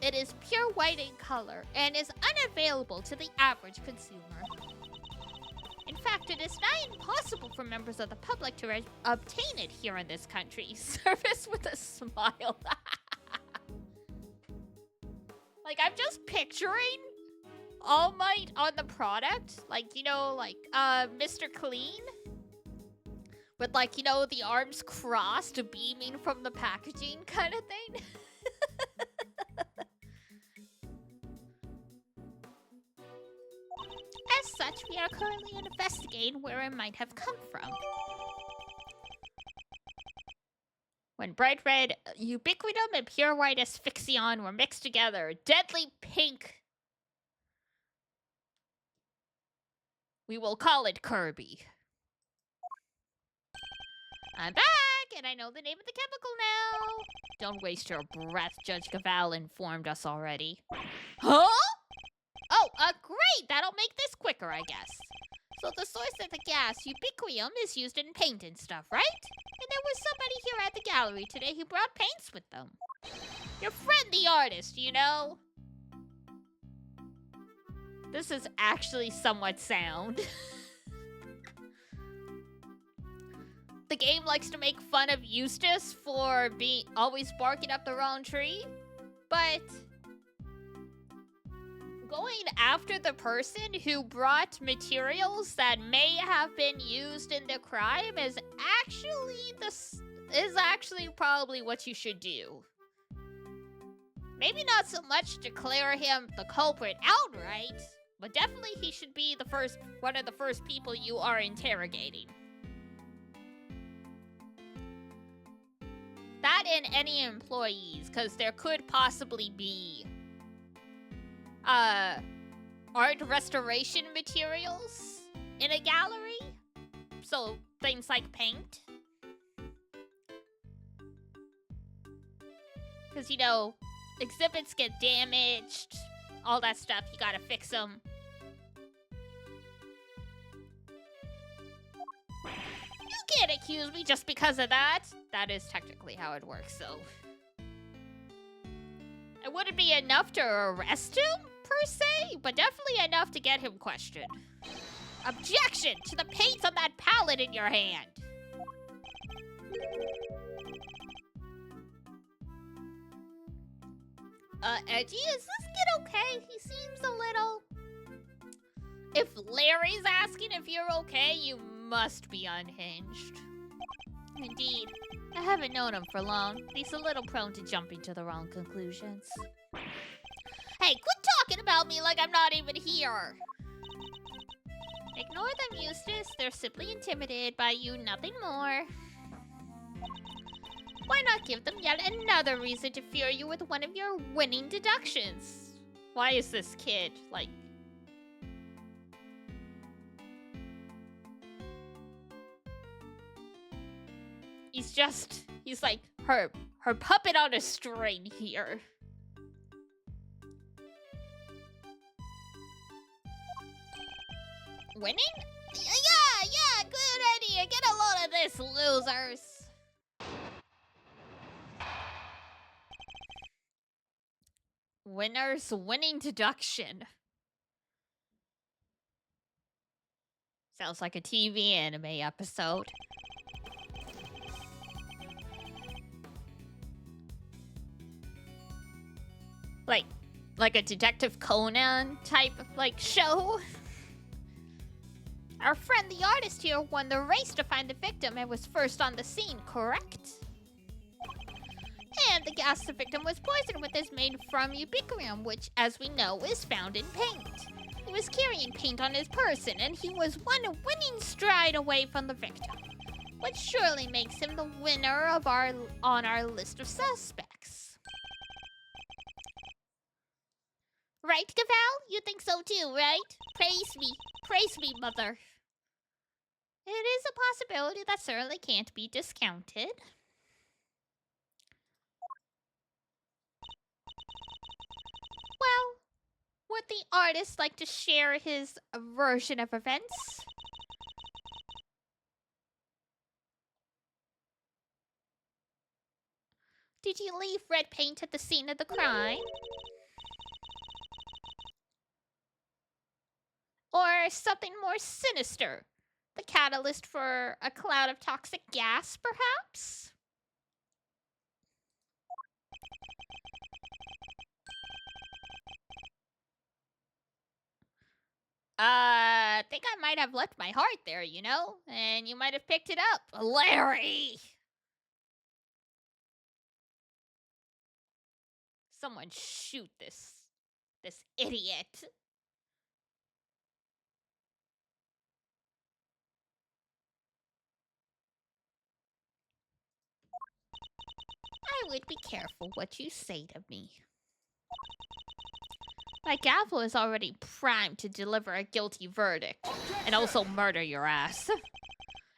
It is pure white in color and is unavailable to the average consumer. In fact, it is nigh impossible for members of the public to obtain it here in this country. Service with a smile. Like, I'm just picturing All Might on the product. Like, you know, like, Mr. Clean. With, like, you know, the arms crossed, beaming from the packaging kind of thing. As such, we are currently investigating where it might have come from. When bright red ubiquitum and pure white asphyxion were mixed together, deadly pink. We will call it Kirby. I'm back, and I know the name of the chemical now. Don't waste your breath, Judge Gaval informed us already. Huh? Oh, great! That'll make this quicker, I guess. So the source of the gas, ubiquium, is used in paint and stuff, right? And there was somebody here at the gallery today who brought paints with them. Your friend the artist, you know? This is actually somewhat sound. The game likes to make fun of Eustace for always barking up the wrong tree, but going after the person who brought materials that may have been used in the crime is actually probably what you should do. Maybe not so much declare him the culprit outright, but definitely he should be one of the first people you are interrogating. That and any employees, because there could possibly be art restoration materials in a gallery. So things like paint. Because, you know, exhibits get damaged, all that stuff, you gotta fix them. You can't accuse me just because of that. That is technically how it works, so. It wouldn't be enough to arrest him, per se, but definitely enough to get him questioned. Objection to the paint on that palette in your hand. Edgy, is this kid okay? He seems a little... If Larry's asking if you're okay, you must be unhinged. Indeed. I haven't known him for long. He's a little prone to jumping to the wrong conclusions. Hey, quit talking about me like I'm not even here! Ignore them, Eustace. They're simply intimidated by you, nothing more. Why not give them yet another reason to fear you with one of your winning deductions? Why is this kid, like... He's like her puppet on a string here. Winning? Yeah, good idea. Get a load of this, losers. Winner's winning deduction. Sounds like a TV anime episode. Like a Detective Conan type of, like, show. Our friend the artist here won the race to find the victim and was first on the scene, correct? And the gas the victim was poisoned with is made from ubiquitarium, which, as we know, is found in paint. He was carrying paint on his person, and he was one winning stride away from the victim, which surely makes him the winner of on our list of suspects. Right, Gaval? You think so too, right? Praise me, mother. It is a possibility that certainly can't be discounted. Well, would the artist like to share his version of events? Did you leave red paint at the scene of the crime? Or something more sinister? The catalyst for a cloud of toxic gas, perhaps? I think I might have left my heart there, you know? And you might have picked it up. Larry! Someone shoot this idiot. I would be careful what you say to me. My gavel is already primed to deliver a guilty verdict. And also murder your ass.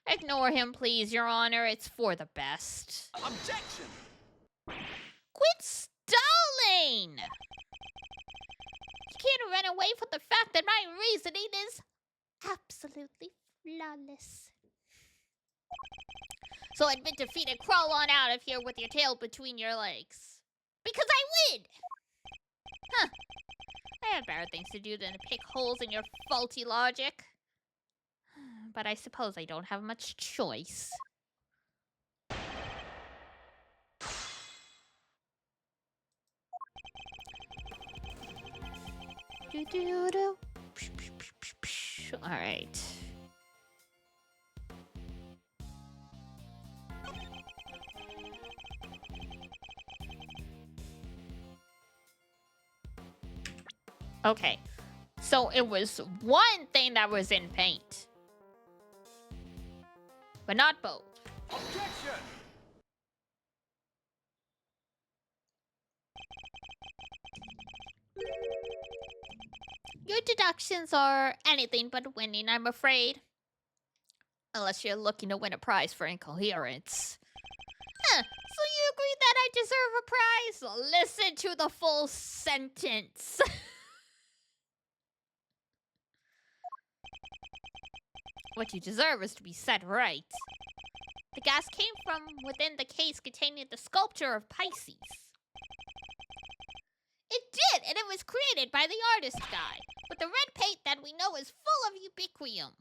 Ignore him, please, Your Honor. It's for the best. Objection! Quit stalling! You can't run away from the fact that my reasoning is absolutely flawless. So admit defeat and crawl on out of here with your tail between your legs. Because I win! Huh. I have better things to do than to pick holes in your faulty logic. But I suppose I don't have much choice. Do-do-do. Alright. Okay. So it was one thing that was in paint. But not both. Objection! Your deductions are anything but winning, I'm afraid. Unless you're looking to win a prize for incoherence. Huh, so you agree that I deserve a prize? Listen to the full sentence. What you deserve is to be set right. The gas came from within the case containing the sculpture of Pisces. It did, and it was created by the artist guy, with the red paint that we know is full of ubiquitarium.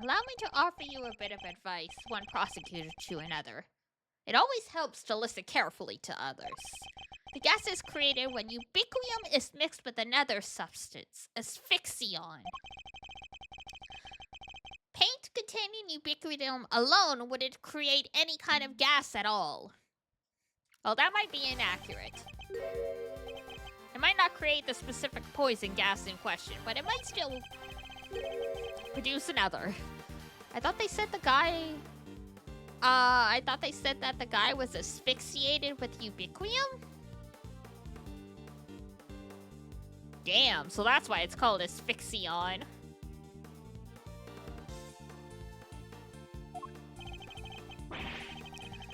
Allow me to offer you a bit of advice, one prosecutor to another. It always helps to listen carefully to others. The gas is created when ubiquitarium is mixed with another substance, asphyxion. Paint containing ubiquitum alone would it create any kind of gas at all. Well, that might be inaccurate. It might not create the specific poison gas in question, but it might still produce another. I thought they said the guy... I thought they said that the guy was asphyxiated with ubiquium? Damn, so that's why it's called asphyxion.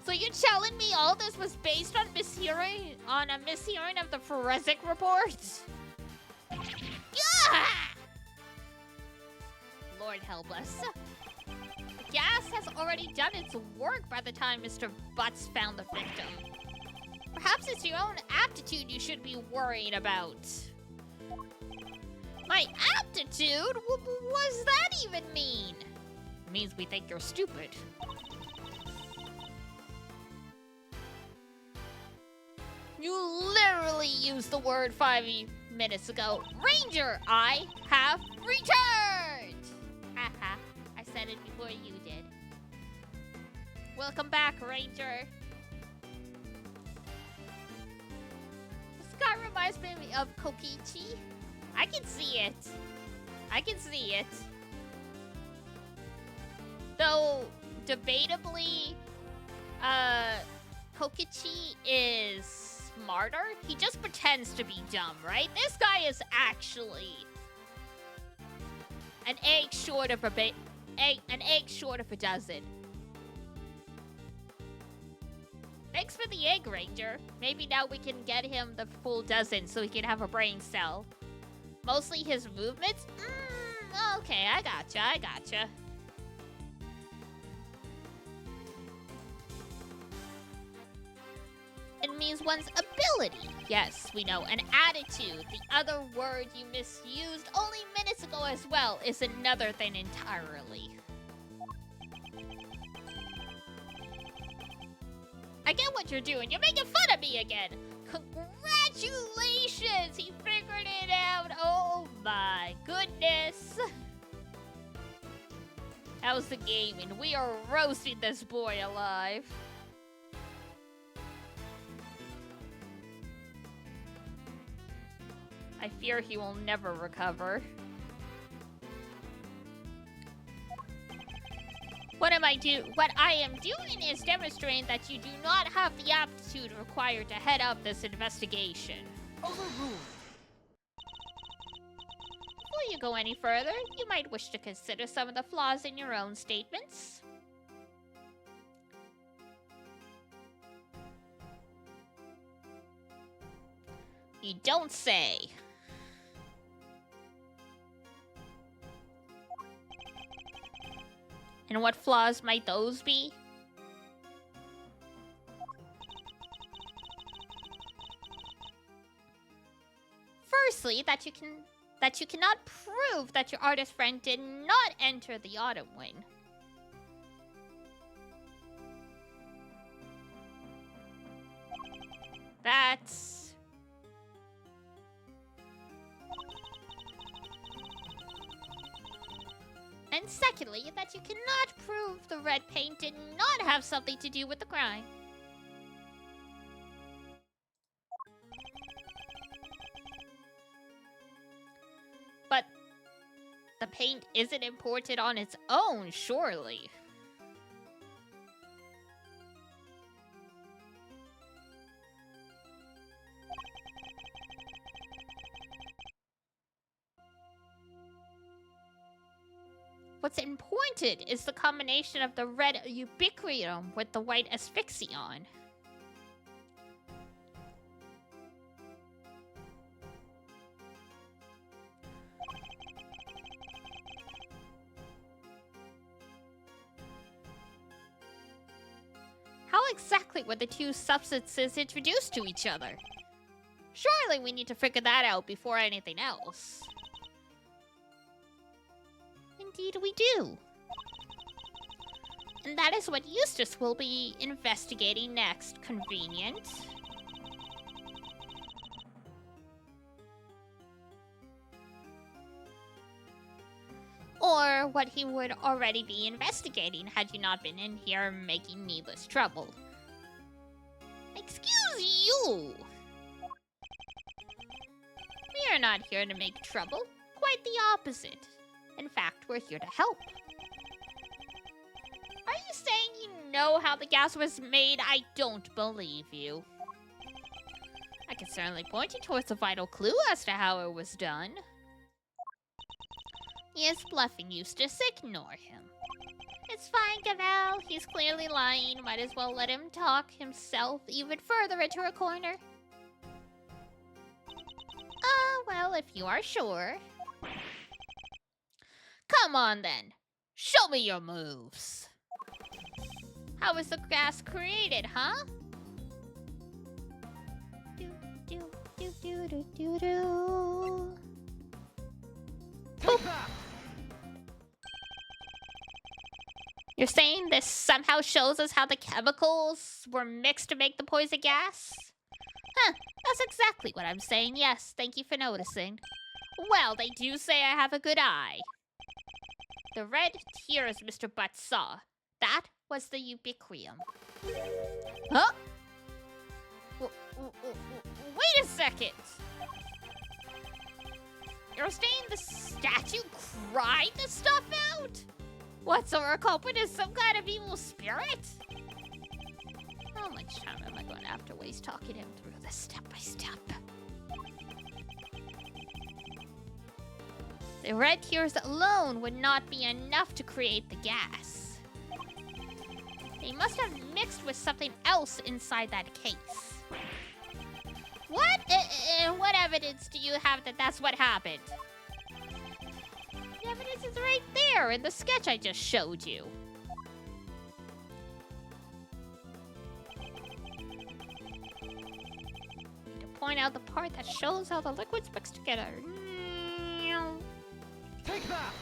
So you're telling me all this was based on a mishearing of the forensic reports? Yeah! Lord help us. The gas has already done its work by the time Mr. Butts found the victim. Perhaps it's your own aptitude you should be worrying about. My aptitude? What does that even mean? It means we think you're stupid. You literally used the word 5 minutes ago. Ranger, I have returned! Haha, I said it before you did. Welcome back, Ranger. This guy reminds me of Kokichi. I can see it. I can see it. Though, debatably, Kokichi is smarter. He just pretends to be dumb, right? This guy is actually an egg short of a dozen. Thanks for the egg, Ranger. Maybe now we can get him the full dozen so he can have a brain cell. Mostly his movements? Okay, I gotcha. It means one's ability. Yes, we know. An attitude. The other word you misused only minutes ago as well is another thing entirely. I get what you're doing. You're making fun of me again. Congratulations! He figured it out. Oh my goodness. How's the game? And we are roasting this boy alive. I fear he will never recover. What I am doing is demonstrating that you do not have the aptitude required to head up this investigation. Overruled. Before you go any further, you might wish to consider some of the flaws in your own statements. You don't say. And what flaws might those be? Firstly, that you cannot prove that your artist friend did not enter the autumn wing. That's... And secondly, that you cannot prove the red paint did not have something to do with the crime. But the paint isn't imported on its own, surely. What's important is the combination of the red ubiquitum with the white asphyxion. How exactly were the two substances introduced to each other? Surely we need to figure that out before anything else. Indeed we do. And that is what Eustace will be investigating next. Convenient. or what he would already be investigating had you not been in here making needless trouble. Excuse you! We are not here to make trouble. Quite the opposite. In fact, we're here to help. Are you saying you know how the gas was made? I don't believe you. I can certainly point you towards a vital clue as to how it was done. He is bluffing, Eustace. Ignore him. It's fine, Gavel. He's clearly lying. Might as well let him talk himself even further into a corner. Well, if you are sure. Come on, then. Show me your moves. How was the gas created, huh? Do, do, do, do, do, do, do. Boop. You're saying this somehow shows us how the chemicals were mixed to make the poison gas? Huh, that's exactly what I'm saying, yes. Thank you for noticing. Well, they do say I have a good eye. The red tears Mr. Butts saw. That was the ubiquium. Huh? Wait a second! You're saying the statue cried the stuff out? What, so our culprit is some kind of evil spirit? How much time am I going to have to waste talking him through this step by step? The red tears alone would not be enough to create the gas. They must have mixed with something else inside that case. What? And what evidence do you have that that's what happened? The evidence is right there in the sketch I just showed you. Need to point out the part that shows how the liquids mix together. Take that!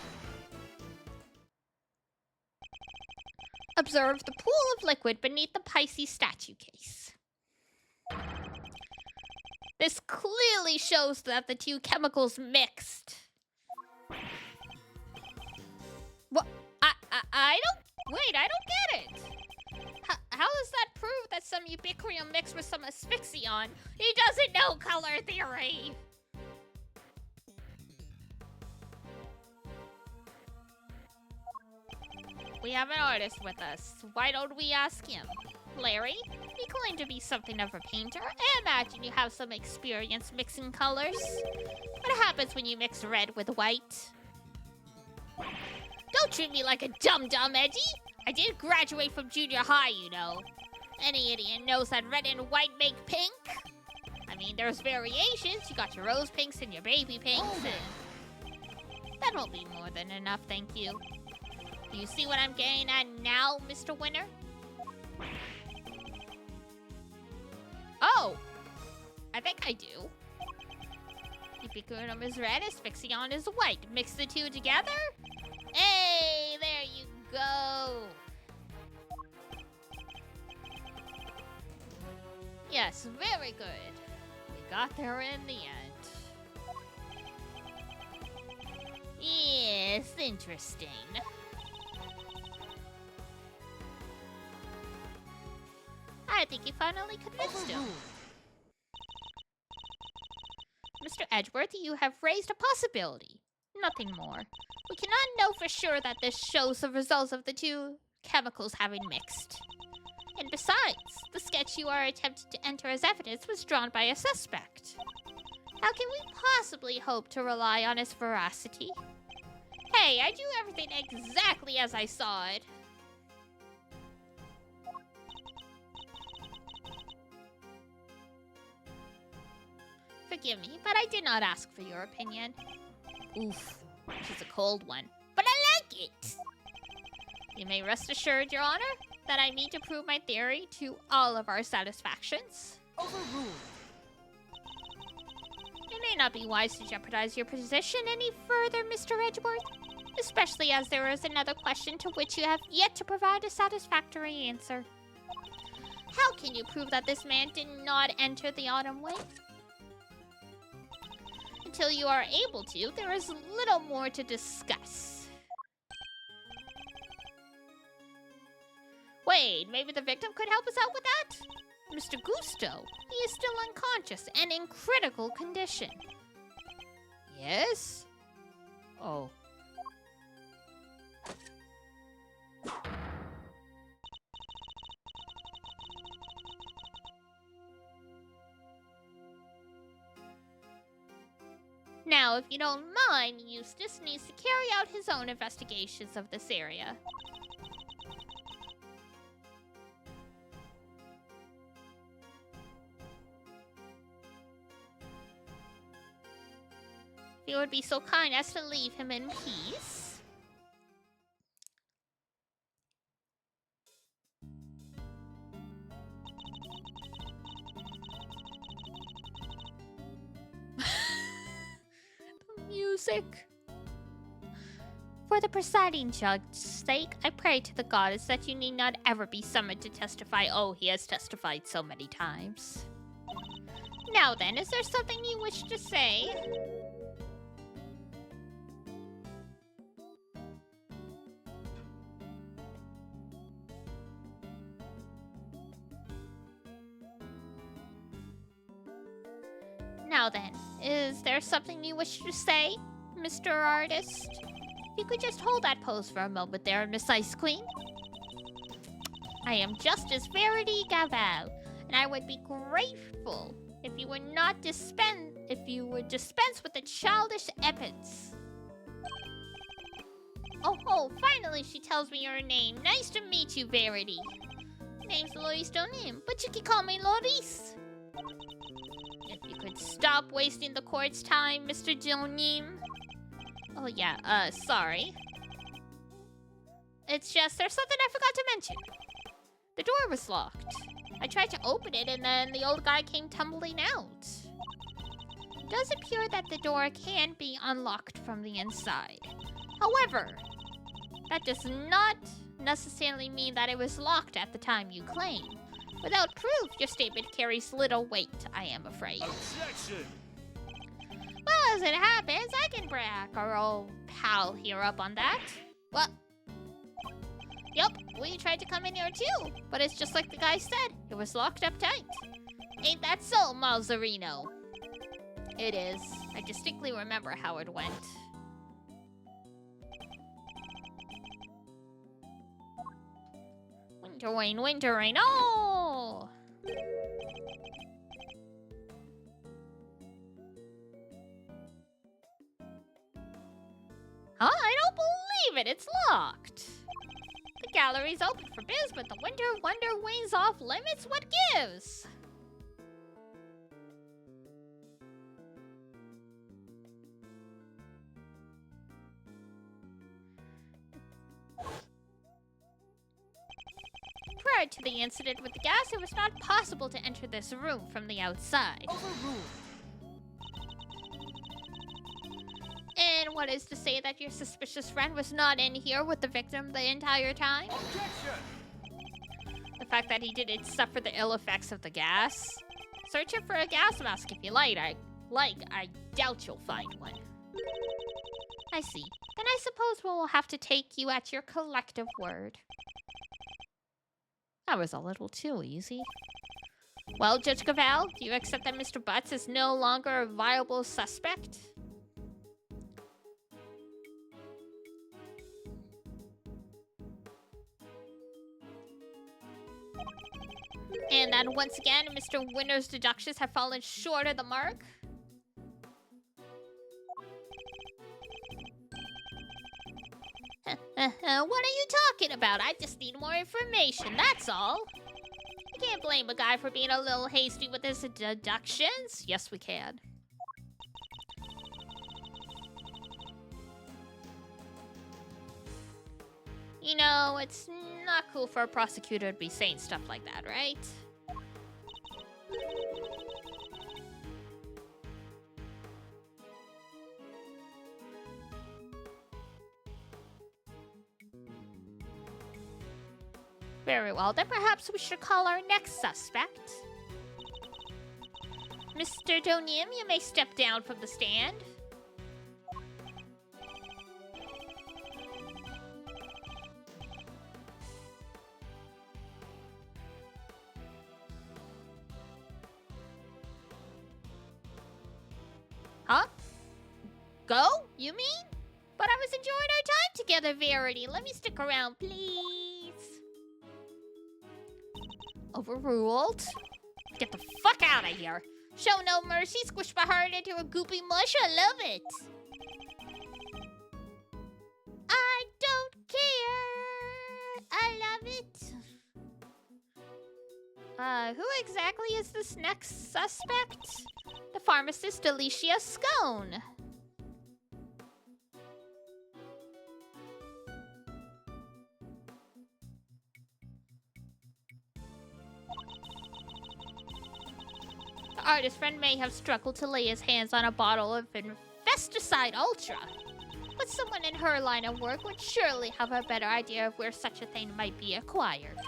Observe the pool of liquid beneath the Pisces statue case. This clearly shows that the two chemicals mixed. What? I don't get it. How does that prove that some ubiquium mixed with some asphyxion? He doesn't know color theory. We have an artist with us. Why don't we ask him? Larry, you claim to be something of a painter. I imagine you have some experience mixing colors. What happens when you mix red with white? Don't treat me like a dum-dum, Eddie. I did graduate from junior high, you know. Any idiot knows that red and white make pink. I mean, there's variations. You got your rose pinks and your baby pinks. And that won't be more than enough, thank you. Do you see what I'm getting at now, Mr. Winner? Oh! I think I do. Ubiquinum is red, asphyxion is white. Mix the two together? Hey, there you go. Yes, very good. We got there in the end. Yes, interesting. I think you finally convinced him. Mr. Edgeworth, you have raised a possibility. Nothing more. We cannot know for sure that this shows the results of the two chemicals having mixed. And besides, the sketch you are attempting to enter as evidence was drawn by a suspect. How can we possibly hope to rely on his veracity? Hey, I do everything exactly as I saw it. Forgive me, but I did not ask for your opinion. Oof, she's a cold one. But I like it! You may rest assured, Your Honor, that I mean to prove my theory to all of our satisfactions. Overruled. It may not be wise to jeopardize your position any further, Mr. Edgeworth, especially as there is another question to which you have yet to provide a satisfactory answer. How can you prove that this man did not enter the autumn wing? Until you are able to, there is little more to discuss. aid. Maybe the victim could help us out with that? Mr. Gusto, he is still unconscious and in critical condition. Yes? Oh. Now, if you don't mind, Eustace needs to carry out his own investigations of this area. If you would be so kind as to leave him in peace. Music. For the presiding judge's sake, I pray to the goddess that you need not ever be summoned to testify. Oh, he has testified so many times. Now then, is there something you wish to say? Now then, is there something you wish to say, Mr. Artist? If you could just hold that pose for a moment there, Miss Ice Queen. I am Justice Verity Gaval, and I would be grateful if you would dispense with the childish epithets. Oh, finally she tells me your name. Nice to meet you, Verity. Name's Loris Donim, but you can call me Loris. If you could stop wasting the court's time, Mr. Donim. Oh yeah, sorry. It's just, there's something I forgot to mention. The door was locked. I tried to open it and then the old guy came tumbling out. It does appear that the door can be unlocked from the inside. However, that does not necessarily mean that it was locked at the time you claim. Without proof, your statement carries little weight, I am afraid. Objection! Well, as it happens, I can back our old pal here up on that. What? Yup, we tried to come in here too, but it's just like the guy said. It was locked up tight. Ain't that so, Mazzarino? It is. I distinctly remember how it went. Winter rain, oh! Huh? I don't believe it! It's locked! The gallery's open for biz, but the winter wonder wings off limits? What gives? Prior to the incident with the gas, it was not possible to enter this room from the outside. Overruled. And what is to say that your suspicious friend was not in here with the victim the entire time? Objection! The fact that he didn't suffer the ill effects of the gas? Search him for a gas mask if you like. I doubt you'll find one. I see. Then I suppose we'll have to take you at your collective word. That was a little too easy. Well, Judge Gaval, do you accept that Mr. Butts is no longer a viable suspect? And that once again, Mr. Winter's deductions have fallen short of the mark? What are you talking about? I just need more information, that's all. You can't blame a guy for being a little hasty with his deductions. Yes, we can. You know, it's not cool for a prosecutor to be saying stuff like that, right? Very well, then perhaps we should call our next suspect. Mr. Donium, you may step down from the stand. Go? You mean? But I was enjoying our time together, Verity. Let me stick around, please. Overruled. Get the fuck out of here. Show no mercy, squish my heart into a goopy mush. I love it. I don't care. I love it. Who exactly is this next suspect? The pharmacist Alicia Scone. The artist friend may have struggled to lay his hands on a bottle of Infesticide Ultra, but someone in her line of work would surely have a better idea of where such a thing might be acquired.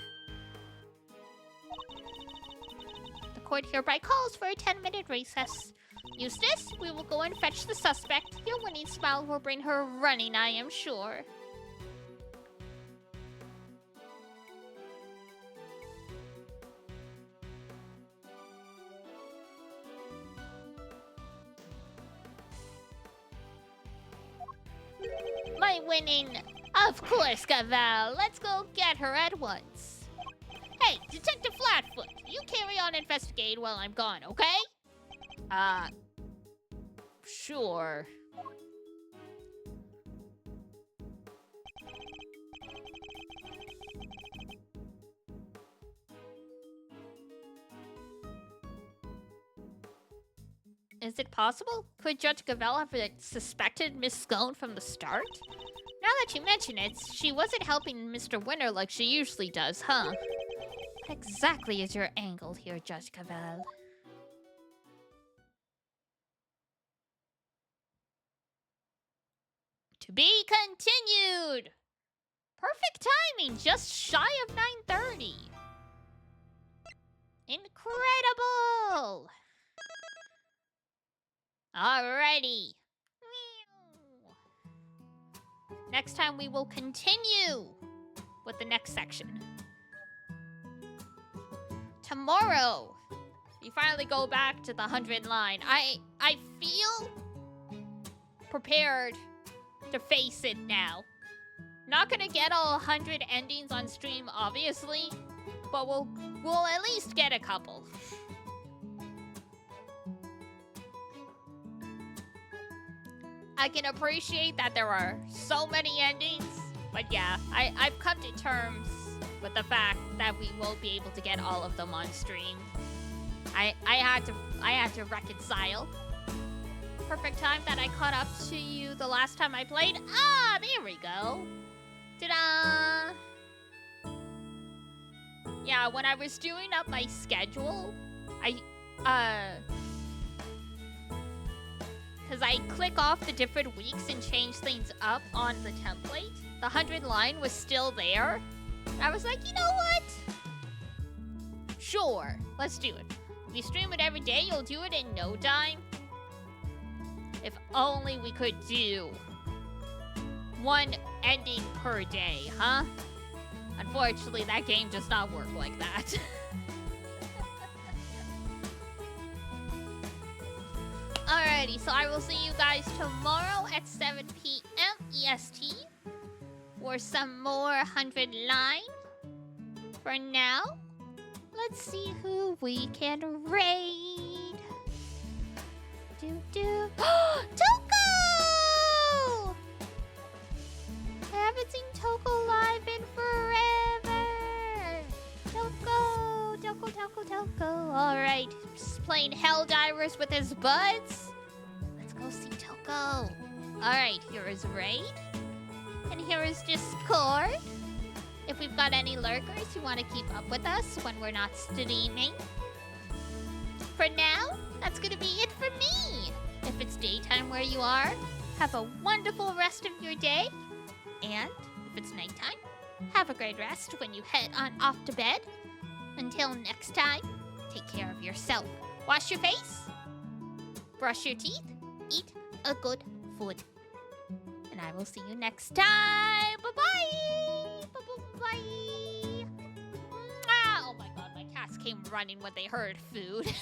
The court hereby calls for a 10-minute recess. Eustace, we will go and fetch the suspect. Your winning smile will bring her running, I am sure. My winning! Of course, Gaval. Let's go get her at once. Hey, Detective Flatfoot, you carry on investigating while I'm gone, okay? Sure. Is it possible? Could Judge Gavel have suspected Miss Scone from the start? Now that you mention it, she wasn't helping Mr. Winter like she usually does, huh? What exactly is your angle here, Judge Gavel? To be continued! Perfect timing, just shy of 9:30. Incredible! Alrighty. Next time we will continue with the next section. Tomorrow, we finally go back to the 100 line. I feel prepared to face it now. Not gonna get all 100 endings on stream, obviously, but we'll at least get a couple. I can appreciate that there are so many endings, but yeah, I've come to terms with the fact that we won't be able to get all of them on stream. I had to reconcile. Perfect time that I caught up to you the last time I played. Ah, there we go. Ta-da! Yeah, when I was doing up my schedule, because I click off the different weeks and change things up on the template, the 100 line was still there. And I was like, you know what? Sure, let's do it. If you stream it every day, you'll do it in no time. If only we could do one ending per day, huh? Unfortunately, that game does not work like that. Alrighty, so I will see you guys tomorrow at 7 p.m. EST for some more 100 line. For now, let's see who we can raid. Toko! I haven't seen Toko live in forever. Toko. Alright, just playing Helldivers with his buds. Let's go see Toko. Alright, here is Raid. And here is Discord. If we've got any lurkers who want to keep up with us when we're not streaming. For now, that's gonna be it for me. If it's daytime where you are, have a wonderful rest of your day. And if it's nighttime, have a great rest when you head on off to bed. Until next time, take care of yourself. Wash your face, brush your teeth, eat a good food. And I will see you next time. Bye-bye. Bye-bye. Oh my god, my cats came running when they heard food.